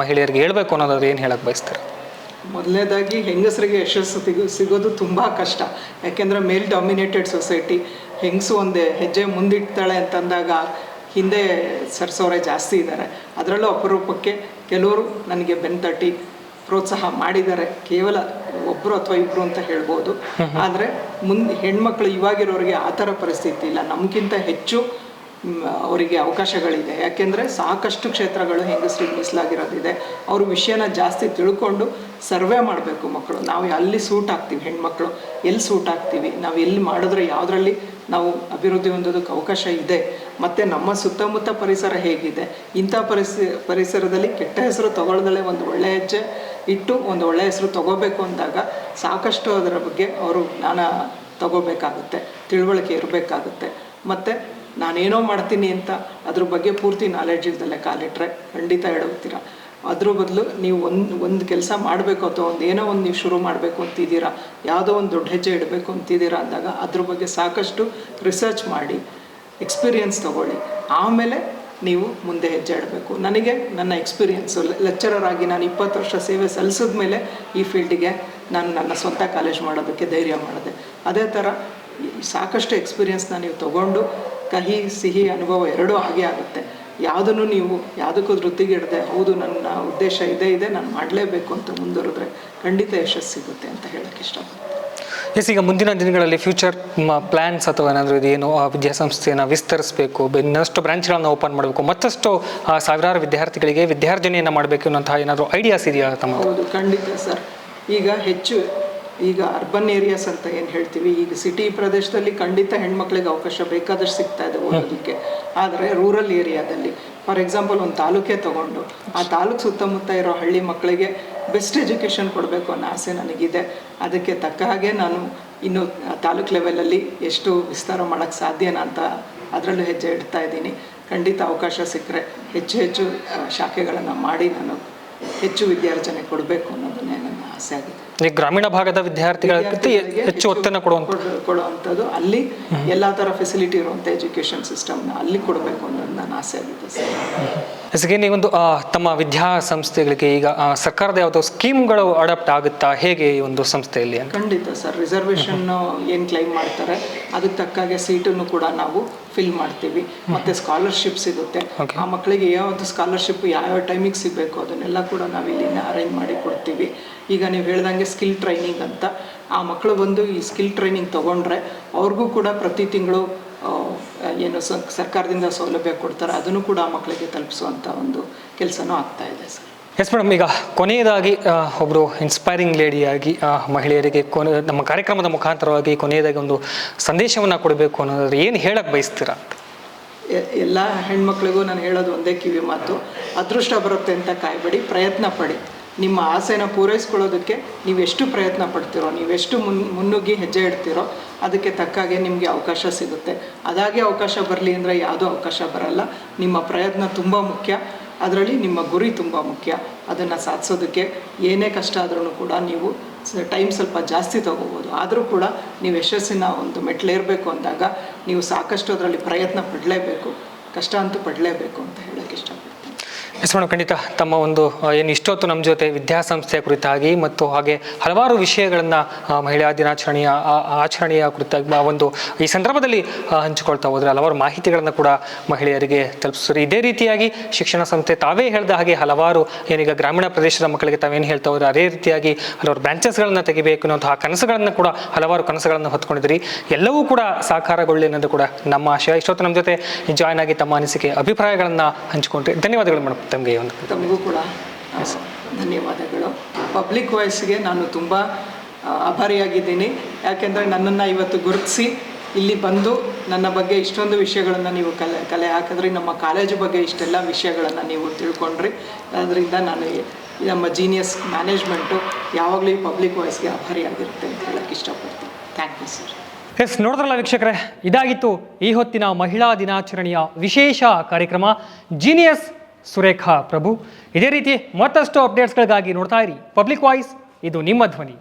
ಮಹಿಳೆಯರಿಗೆ ಹೇಳಬೇಕು ಅನ್ನೋದಾದ್ರೆ ಏನು ಹೇಳಕ್ಕೆ ಬಯಸ್ತಾರೆ? ಮೊದಲನೇದಾಗಿ ಹೆಂಗಸರಿಗೆ ಯಶಸ್ಸು ಸಿಗೋದು ತುಂಬ ಕಷ್ಟ. ಯಾಕೆಂದರೆ ಮೇಲ್ ಡಾಮಿನೇಟೆಡ್ ಸೊಸೈಟಿ. ಹೆಂಗಸು ಒಂದೇ ಹೆಜ್ಜೆ ಮುಂದಿಡ್ತಾಳೆ ಅಂತಂದಾಗ ಹಿಂದೆ ಸರ್ಸೋರೆ ಜಾಸ್ತಿ ಇದ್ದಾರೆ. ಅದರಲ್ಲೂ ಅಪರೂಪಕ್ಕೆ ಕೆಲವರು ನನಗೆ ಬೆನ್ತಟ್ಟಿ ಪ್ರೋತ್ಸಾಹ ಮಾಡಿದ್ದಾರೆ. ಕೇವಲ ಒಬ್ಬರು ಅಥವಾ ಇಬ್ಬರು ಅಂತ ಹೇಳ್ಬೋದು. ಆದರೆ ಹೆಣ್ಮಕ್ಳು ಇವಾಗಿರೋರಿಗೆ ಆ ಥರ ಪರಿಸ್ಥಿತಿ ಇಲ್ಲ, ನಮಗಿಂತ ಹೆಚ್ಚು ಅವರಿಗೆ ಅವಕಾಶಗಳಿದೆ. ಯಾಕೆಂದರೆ ಸಾಕಷ್ಟು ಕ್ಷೇತ್ರಗಳು ಹೆಂಗಸರಿಗೆ ಮೀಸಲಾಗಿರೋದಿದೆ. ಅವರು ವಿಷಯನ ಜಾಸ್ತಿ ತಿಳ್ಕೊಂಡು ಸರ್ವೆ ಮಾಡಬೇಕು ಮಕ್ಕಳು. ನಾವು ಅಲ್ಲಿ ಸೂಟ್ ಆಗ್ತೀವಿ, ಹೆಣ್ಮಕ್ಳು ಎಲ್ಲಿ ಸೂಟ್ ಆಗ್ತೀವಿ, ನಾವು ಎಲ್ಲಿ ಮಾಡಿದ್ರೆ ಯಾವುದರಲ್ಲಿ ನಾವು ಅಭಿವೃದ್ಧಿ ಹೊಂದೋದಕ್ಕೆ ಅವಕಾಶ ಇದೆ. ಮತ್ತು ನಮ್ಮ ಸುತ್ತಮುತ್ತ ಪರಿಸರ ಹೇಗಿದೆ, ಇಂಥ ಪರಿಸರದಲ್ಲಿ ಕೆಟ್ಟ ಹೆಸರು ತಗೊಳ್ದಲೇ ಒಂದು ಒಳ್ಳೆಯ ಹೆಜ್ಜೆ ಇಟ್ಟು ಒಂದು ಒಳ್ಳೆಯ ಹೆಸರು ತಗೋಬೇಕು ಅಂದಾಗ ಸಾಕಷ್ಟು ಅದರ ಬಗ್ಗೆ ಅವರು ಜ್ಞಾನ ತಗೋಬೇಕಾಗುತ್ತೆ, ತಿಳುವಳಿಕೆ ಇರಬೇಕಾಗುತ್ತೆ. ಮತ್ತು ನಾನೇನೋ ಮಾಡ್ತೀನಿ ಅಂತ ಅದ್ರ ಬಗ್ಗೆ ಪೂರ್ತಿ ನಾಲೆಡ್ಜ್ ಇಲ್ದಲ್ಲೇ ಕಾಲಿಟ್ರೆ ಖಂಡಿತ ಎಡವುತ್ತೀರ. ಅದ್ರ ಬದಲು ನೀವು ಒಂದು ಕೆಲಸ ಮಾಡಬೇಕು ಅಥವಾ ಏನೋ ಒಂದು ನೀವು ಶುರು ಮಾಡಬೇಕು ಅಂತಿದ್ದೀರಾ, ಯಾವುದೋ ಒಂದು ದೊಡ್ಡ ಹೆಜ್ಜೆ ಇಡಬೇಕು ಅಂತಿದ್ದೀರಾ ಅಂದಾಗ ಅದ್ರ ಬಗ್ಗೆ ಸಾಕಷ್ಟು ರಿಸರ್ಚ್ ಮಾಡಿ ಎಕ್ಸ್ಪೀರಿಯನ್ಸ್ ತೊಗೊಳ್ಳಿ, ಆಮೇಲೆ ನೀವು ಮುಂದೆ ಹೆಜ್ಜೆ ಇಡಬೇಕು. ನನಗೆ ನನ್ನ ಎಕ್ಸ್ಪೀರಿಯನ್ಸು ಲೆಕ್ಚರರ್ ಆಗಿ ನಾನು 20 ವರ್ಷ ಸೇವೆ ಸಲ್ಲಿಸಿದ ಮೇಲೆ ಈ ಫೀಲ್ಡಿಗೆ ನಾನು ನನ್ನ ಸ್ವಂತ ಕಾಲೇಜ್ ಮಾಡೋದಕ್ಕೆ ಧೈರ್ಯ ಮಾಡಿದೆ. ಅದೇ ಥರ ಸಾಕಷ್ಟು ಎಕ್ಸ್ಪೀರಿಯನ್ಸ್ನ ನೀವು ತೊಗೊಂಡು ಕಹಿ ಸಿಹಿ ಅನುಭವ ಎರಡೂ ಆಗೇ ಆಗುತ್ತೆ. ಯಾವುದನ್ನು ನೀವು ಯಾವುದಕ್ಕೂ ವೃತ್ತಿಗಿಡದೆ ಹೌದು ನನ್ನ ಉದ್ದೇಶ ಇದೆ ನಾನು ಮಾಡಲೇಬೇಕು ಅಂತ ಮುಂದುವರೆದ್ರೆ ಖಂಡಿತ ಯಶಸ್ಸು ಸಿಗುತ್ತೆ ಅಂತ ಹೇಳಕ್ಕೆ ಇಷ್ಟಪಡ್ತೀನಿ. ಎಸ್, ಈಗ ಮುಂದಿನ ದಿನಗಳಲ್ಲಿ ಫ್ಯೂಚರ್ ಪ್ಲ್ಯಾನ್ಸ್ ಅಥವಾ ಏನಾದರೂ ಇದೇನು ವಿದ್ಯಾಸಂಸ್ಥೆಯನ್ನು ವಿಸ್ತರಿಸಬೇಕು, ಇನ್ನಷ್ಟು ಬ್ರಾಂಚ್ಗಳನ್ನು ಓಪನ್ ಮಾಡಬೇಕು, ಮತ್ತಷ್ಟು ಸಾವಿರಾರು ವಿದ್ಯಾರ್ಥಿಗಳಿಗೆ ವಿದ್ಯಾರ್ಜನೆಯನ್ನು ಮಾಡಬೇಕು ಅನ್ನೋಂತಹ ಏನಾದರೂ ಐಡಿಯಾಸ್ ಇದೆಯಾ ತಮ್ಮ? ಹೌದು, ಖಂಡಿತ ಸರ್. ಈಗ ಅರ್ಬನ್ ಏರಿಯಾಸ್ ಅಂತ ಏನು ಹೇಳ್ತೀವಿ, ಈಗ ಸಿಟಿ ಪ್ರದೇಶದಲ್ಲಿ ಖಂಡಿತ ಹೆಣ್ಮಕ್ಳಿಗೆ ಅವಕಾಶ ಬೇಕಾದಷ್ಟು ಸಿಗ್ತಾ ಇದೆ ಓದೋದಕ್ಕೆ. ಆದರೆ ರೂರಲ್ ಏರಿಯಾದಲ್ಲಿ ಫಾರ್ ಎಕ್ಸಾಂಪಲ್ ಒಂದು ತಾಲೂಕೇ ತೊಗೊಂಡು ಆ ತಾಲೂಕು ಸುತ್ತಮುತ್ತ ಇರೋ ಹಳ್ಳಿ ಮಕ್ಕಳಿಗೆ ಬೆಸ್ಟ್ ಎಜುಕೇಷನ್ ಕೊಡಬೇಕು ಅನ್ನೋ ಆಸೆ ನನಗಿದೆ. ಅದಕ್ಕೆ ತಕ್ಕ ಹಾಗೆ ನಾನು ಇನ್ನು ತಾಲೂಕು ಲೆವೆಲಲ್ಲಿ ಎಷ್ಟು ವಿಸ್ತಾರ ಮಾಡೋಕ್ಕೆ ಸಾಧ್ಯನಾ ಅಂತ ಅದರಲ್ಲೂ ಹೆಜ್ಜೆ ಇಡ್ತಾ ಇದ್ದೀನಿ. ಖಂಡಿತ ಅವಕಾಶ ಸಿಕ್ಕರೆ ಹೆಚ್ಚು ಶಾಖೆಗಳನ್ನು ಮಾಡಿ ನಾನು ಹೆಚ್ಚು ವಿದ್ಯಾರ್ಜನೆ ಕೊಡಬೇಕು ಅನ್ನೋದನ್ನೇ ನನ್ನ ಆಸೆ ಆಗಿದೆ. ಈ ಗ್ರಾಮೀಣ ಭಾಗದ ವಿದ್ಯಾರ್ಥಿಗಳಿಗೆ ಹೆಚ್ಚು ಒತ್ತನ್ನು ಕೊಡುವಂಥದ್ದು, ಅಲ್ಲಿ ಎಲ್ಲ ಥರ ಫೆಸಿಲಿಟಿ ಇರುವಂಥ ಎಜುಕೇಷನ್ ಸಿಸ್ಟಮ್ನ ಅಲ್ಲಿ ಕೊಡಬೇಕು ಅನ್ನೋದು ನನ್ನ ಆಸೆ ಆಗಿದೆ ಸರ್. ಜೊತೆಗೆ ನೀವೊಂದು ತಮ್ಮ ವಿದ್ಯಾಸಂಸ್ಥೆಗಳಿಗೆ ಈಗ ಸರ್ಕಾರದ ಯಾವುದೋ ಸ್ಕೀಮ್ಗಳು ಅಡಾಪ್ಟ್ ಆಗುತ್ತಾ, ಹೇಗೆ ಈ ಒಂದು ಸಂಸ್ಥೆಯಲ್ಲಿ? ಖಂಡಿತ ಸರ್, ರಿಸರ್ವೇಷನ್ ಏನು ಕ್ಲೈಮ್ ಮಾಡ್ತಾರೆ ಅದಕ್ಕೆ ತಕ್ಕಾಗೆ ಸೀಟನ್ನು ಕೂಡ ನಾವು ಫಿಲ್ ಮಾಡ್ತೀವಿ. ಮತ್ತು ಸ್ಕಾಲರ್ಶಿಪ್ ಸಿಗುತ್ತೆ ಆ ಮಕ್ಕಳಿಗೆ. ಯಾವುದು ಸ್ಕಾಲರ್ಶಿಪ್ ಯಾವ ಟೈಮಿಗೆ ಸಿಗಬೇಕು ಅದನ್ನೆಲ್ಲ ಕೂಡ ನಾವು ಇಲ್ಲಿಂದ ಅರೇಂಜ್ ಮಾಡಿ ಕೊಡ್ತೀವಿ. ಈಗ ನೀವು ಹೇಳ್ದಂಗೆ ಸ್ಕಿಲ್ ಟ್ರೈನಿಂಗ್ ಅಂತ ಆ ಮಕ್ಕಳು ಬಂದು ಈ ಸ್ಕಿಲ್ ಟ್ರೈನಿಂಗ್ ತೊಗೊಂಡ್ರೆ ಅವ್ರಿಗೂ ಕೂಡ ಪ್ರತಿ ತಿಂಗಳು ಏನು ಸರ್ಕಾರದಿಂದ ಸೌಲಭ್ಯ ಕೊಡ್ತಾರೆ, ಅದನ್ನು ಕೂಡ ಆ ಮಕ್ಕಳಿಗೆ ತಲುಪಿಸುವಂಥ ಒಂದು ಕೆಲಸನೂ ಆಗ್ತಾ ಇದೆ ಸರ್. ಎಸ್ ಮೇಡಮ್, ಈಗ ಕೊನೆಯದಾಗಿ ಒಬ್ಬರು ಇನ್ಸ್ಪೈರಿಂಗ್ ಲೇಡಿಯಾಗಿ ಮಹಿಳೆಯರಿಗೆ ನಮ್ಮ ಕಾರ್ಯಕ್ರಮದ ಮುಖಾಂತರವಾಗಿ ಕೊನೆಯದಾಗಿ ಒಂದು ಸಂದೇಶವನ್ನು ಕೊಡಬೇಕು ಅನ್ನೋದಾದ್ರೆ ಏನು ಹೇಳಕ್ಕೆ ಬಯಸ್ತೀರಾ? ಎಲ್ಲ ಹೆಣ್ಮಕ್ಳಿಗೂ ನಾನು ಹೇಳೋದು ಒಂದೇ ಕಿವಿ ಮಾತು, ಅದೃಷ್ಟ ಬರುತ್ತೆ ಅಂತ ಕಾಯ್ಬೇಡಿ, ಪ್ರಯತ್ನ ಪಡಿ. ನಿಮ್ಮ ಆಸೆನ ಪೂರೈಸ್ಕೊಳ್ಳೋದಕ್ಕೆ ನೀವೆಷ್ಟು ಪ್ರಯತ್ನ ಪಡ್ತೀರೋ, ನೀವೆಷ್ಟು ಮುನ್ನುಗ್ಗಿ ಹೆಜ್ಜೆ ಇಡ್ತೀರೋ ಅದಕ್ಕೆ ತಕ್ಕಾಗೆ ನಿಮಗೆ ಅವಕಾಶ ಸಿಗುತ್ತೆ. ಅದಾಗೆ ಅವಕಾಶ ಬರಲಿ ಅಂದರೆ ಯಾವುದೂ ಅವಕಾಶ ಬರಲ್ಲ. ನಿಮ್ಮ ಪ್ರಯತ್ನ ತುಂಬ ಮುಖ್ಯ, ಅದರಲ್ಲಿ ನಿಮ್ಮ ಗುರಿ ತುಂಬ ಮುಖ್ಯ. ಅದನ್ನು ಸಾಧಿಸೋದಕ್ಕೆ ಏನೇ ಕಷ್ಟ ಆದ್ರೂ ಕೂಡ ನೀವು ಟೈಮ್ ಸ್ವಲ್ಪ ಜಾಸ್ತಿ ತೊಗೋಬೋದು, ಆದರೂ ಕೂಡ ನೀವು ಯಶಸ್ಸಿನ ಒಂದು ಮೆಟ್ಲೇರಬೇಕು ಅಂದಾಗ ನೀವು ಸಾಕಷ್ಟು ಅದರಲ್ಲಿ ಪ್ರಯತ್ನ ಪಡಲೇಬೇಕು, ಕಷ್ಟ ಅಂತೂ ಪಡಲೇಬೇಕು ಅಂತ ಹೇಳೋಕ್ಕೆ ಇಷ್ಟಪಡ್ತೀನಿ. ಎಸ್ ಮೇಡಮ್, ಖಂಡಿತ ತಮ್ಮ ಒಂದು ಏನು ಇಷ್ಟೊತ್ತು ನಮ್ಮ ಜೊತೆ ವಿದ್ಯಾಸಂಸ್ಥೆಯ ಕುರಿತಾಗಿ ಮತ್ತು ಹಾಗೆ ಹಲವಾರು ವಿಷಯಗಳನ್ನು ಮಹಿಳಾ ದಿನಾಚರಣೆಯ ಆಚರಣೆಯ ಕುರಿತಾಗಿ ಒಂದು ಈ ಸಂದರ್ಭದಲ್ಲಿ ಹಂಚಿಕೊಳ್ತಾ ಹೋದರೆ ಹಲವಾರು ಮಾಹಿತಿಗಳನ್ನು ಕೂಡ ಮಹಿಳೆಯರಿಗೆ ತಲುಪಿಸ್ತಾರೆ. ಇದೇ ರೀತಿಯಾಗಿ ಶಿಕ್ಷಣ ಸಂಸ್ಥೆ ತಾವೇ ಹೇಳಿದ ಹಾಗೆ ಹಲವಾರು ಏನೀಗ ಗ್ರಾಮೀಣ ಪ್ರದೇಶದ ಮಕ್ಕಳಿಗೆ ತಾವೇನು ಹೇಳ್ತಾ ಹೋದರೆ ಅದೇ ರೀತಿಯಾಗಿ ಹಲವಾರು ಬ್ರಾಂಚಸ್ಗಳನ್ನು ತೆಗಿಬೇಕು ಅನ್ನೋಂತಹ ಕನಸುಗಳನ್ನು ಕೂಡ ಹಲವಾರು ಕನಸುಗಳನ್ನು ಹೊತ್ಕೊಂಡಿದ್ರಿ. ಎಲ್ಲವೂ ಕೂಡ ಸಾಕಾರಗೊಳ್ಳಿ ಅನ್ನೋದು ಕೂಡ ನಮ್ಮ ಆಶಯ. ಇಷ್ಟೊತ್ತು ನಮ್ಮ ಜೊತೆ ಜಾಯ್ನ್ ಆಗಿ ತಮ್ಮ ಅನಿಸಿಕೆ ಅಭಿಪ್ರಾಯಗಳನ್ನು ಹಂಚಿಕೊಂಡ್ರಿ. ಧನ್ಯವಾದಗಳು ಮೇಡಮ್. ತಮಗೂ ಕೂಡ ಧನ್ಯವಾದಗಳು. ಪಬ್ಲಿಕ್ ವಾಯ್ಸ್ಗೆ ನಾನು ತುಂಬ ಆಭಾರಿಯಾಗಿದ್ದೀನಿ. ಯಾಕೆಂದರೆ ನನ್ನನ್ನು ಇವತ್ತು ಗುರುತಿಸಿ ಇಲ್ಲಿ ಬಂದು ನನ್ನ ಬಗ್ಗೆ ಇಷ್ಟೊಂದು ವಿಷಯಗಳನ್ನು ನೀವು ಕಲೆ ಹಾಕಿದ್ರಿ, ನಮ್ಮ ಕಾಲೇಜು ಬಗ್ಗೆ ಇಷ್ಟೆಲ್ಲ ವಿಷಯಗಳನ್ನು ನೀವು ತಿಳ್ಕೊಂಡ್ರಿ. ಅದರಿಂದ ನಾನು ನಮ್ಮ ಜೀನಿಯಸ್ ಮ್ಯಾನೇಜ್ಮೆಂಟು ಯಾವಾಗಲೂ ಈ ಪಬ್ಲಿಕ್ ವಾಯ್ಸ್ಗೆ ಆಭಾರಿಯಾಗಿರುತ್ತೆ ಅಂತ ಹೇಳಕ್ಕೆ ಇಷ್ಟಪಡ್ತೀನಿ. Thank you sir. ಎಸ್, ನೋಡಿದ್ರಲ್ಲ ವೀಕ್ಷಕರೇ, ಇದಾಗಿತ್ತು ಈ ಹೊತ್ತಿನ ಮಹಿಳಾ ದಿನಾಚರಣೆಯ ವಿಶೇಷ ಕಾರ್ಯಕ್ರಮ ಜೀನಿಯಸ್ ಸುರೇಖಾ ಪ್ರಭು. ಇದೇ ರೀತಿ ಮತ್ತಷ್ಟು ಅಪ್ಡೇಟ್ಸ್ಗಳಿಗಾಗಿ ನೋಡ್ತಾ ಇರಿ ಪಬ್ಲಿಕ್ ವಾಯ್ಸ್, ಇದು ನಿಮ್ಮ ಧ್ವನಿ.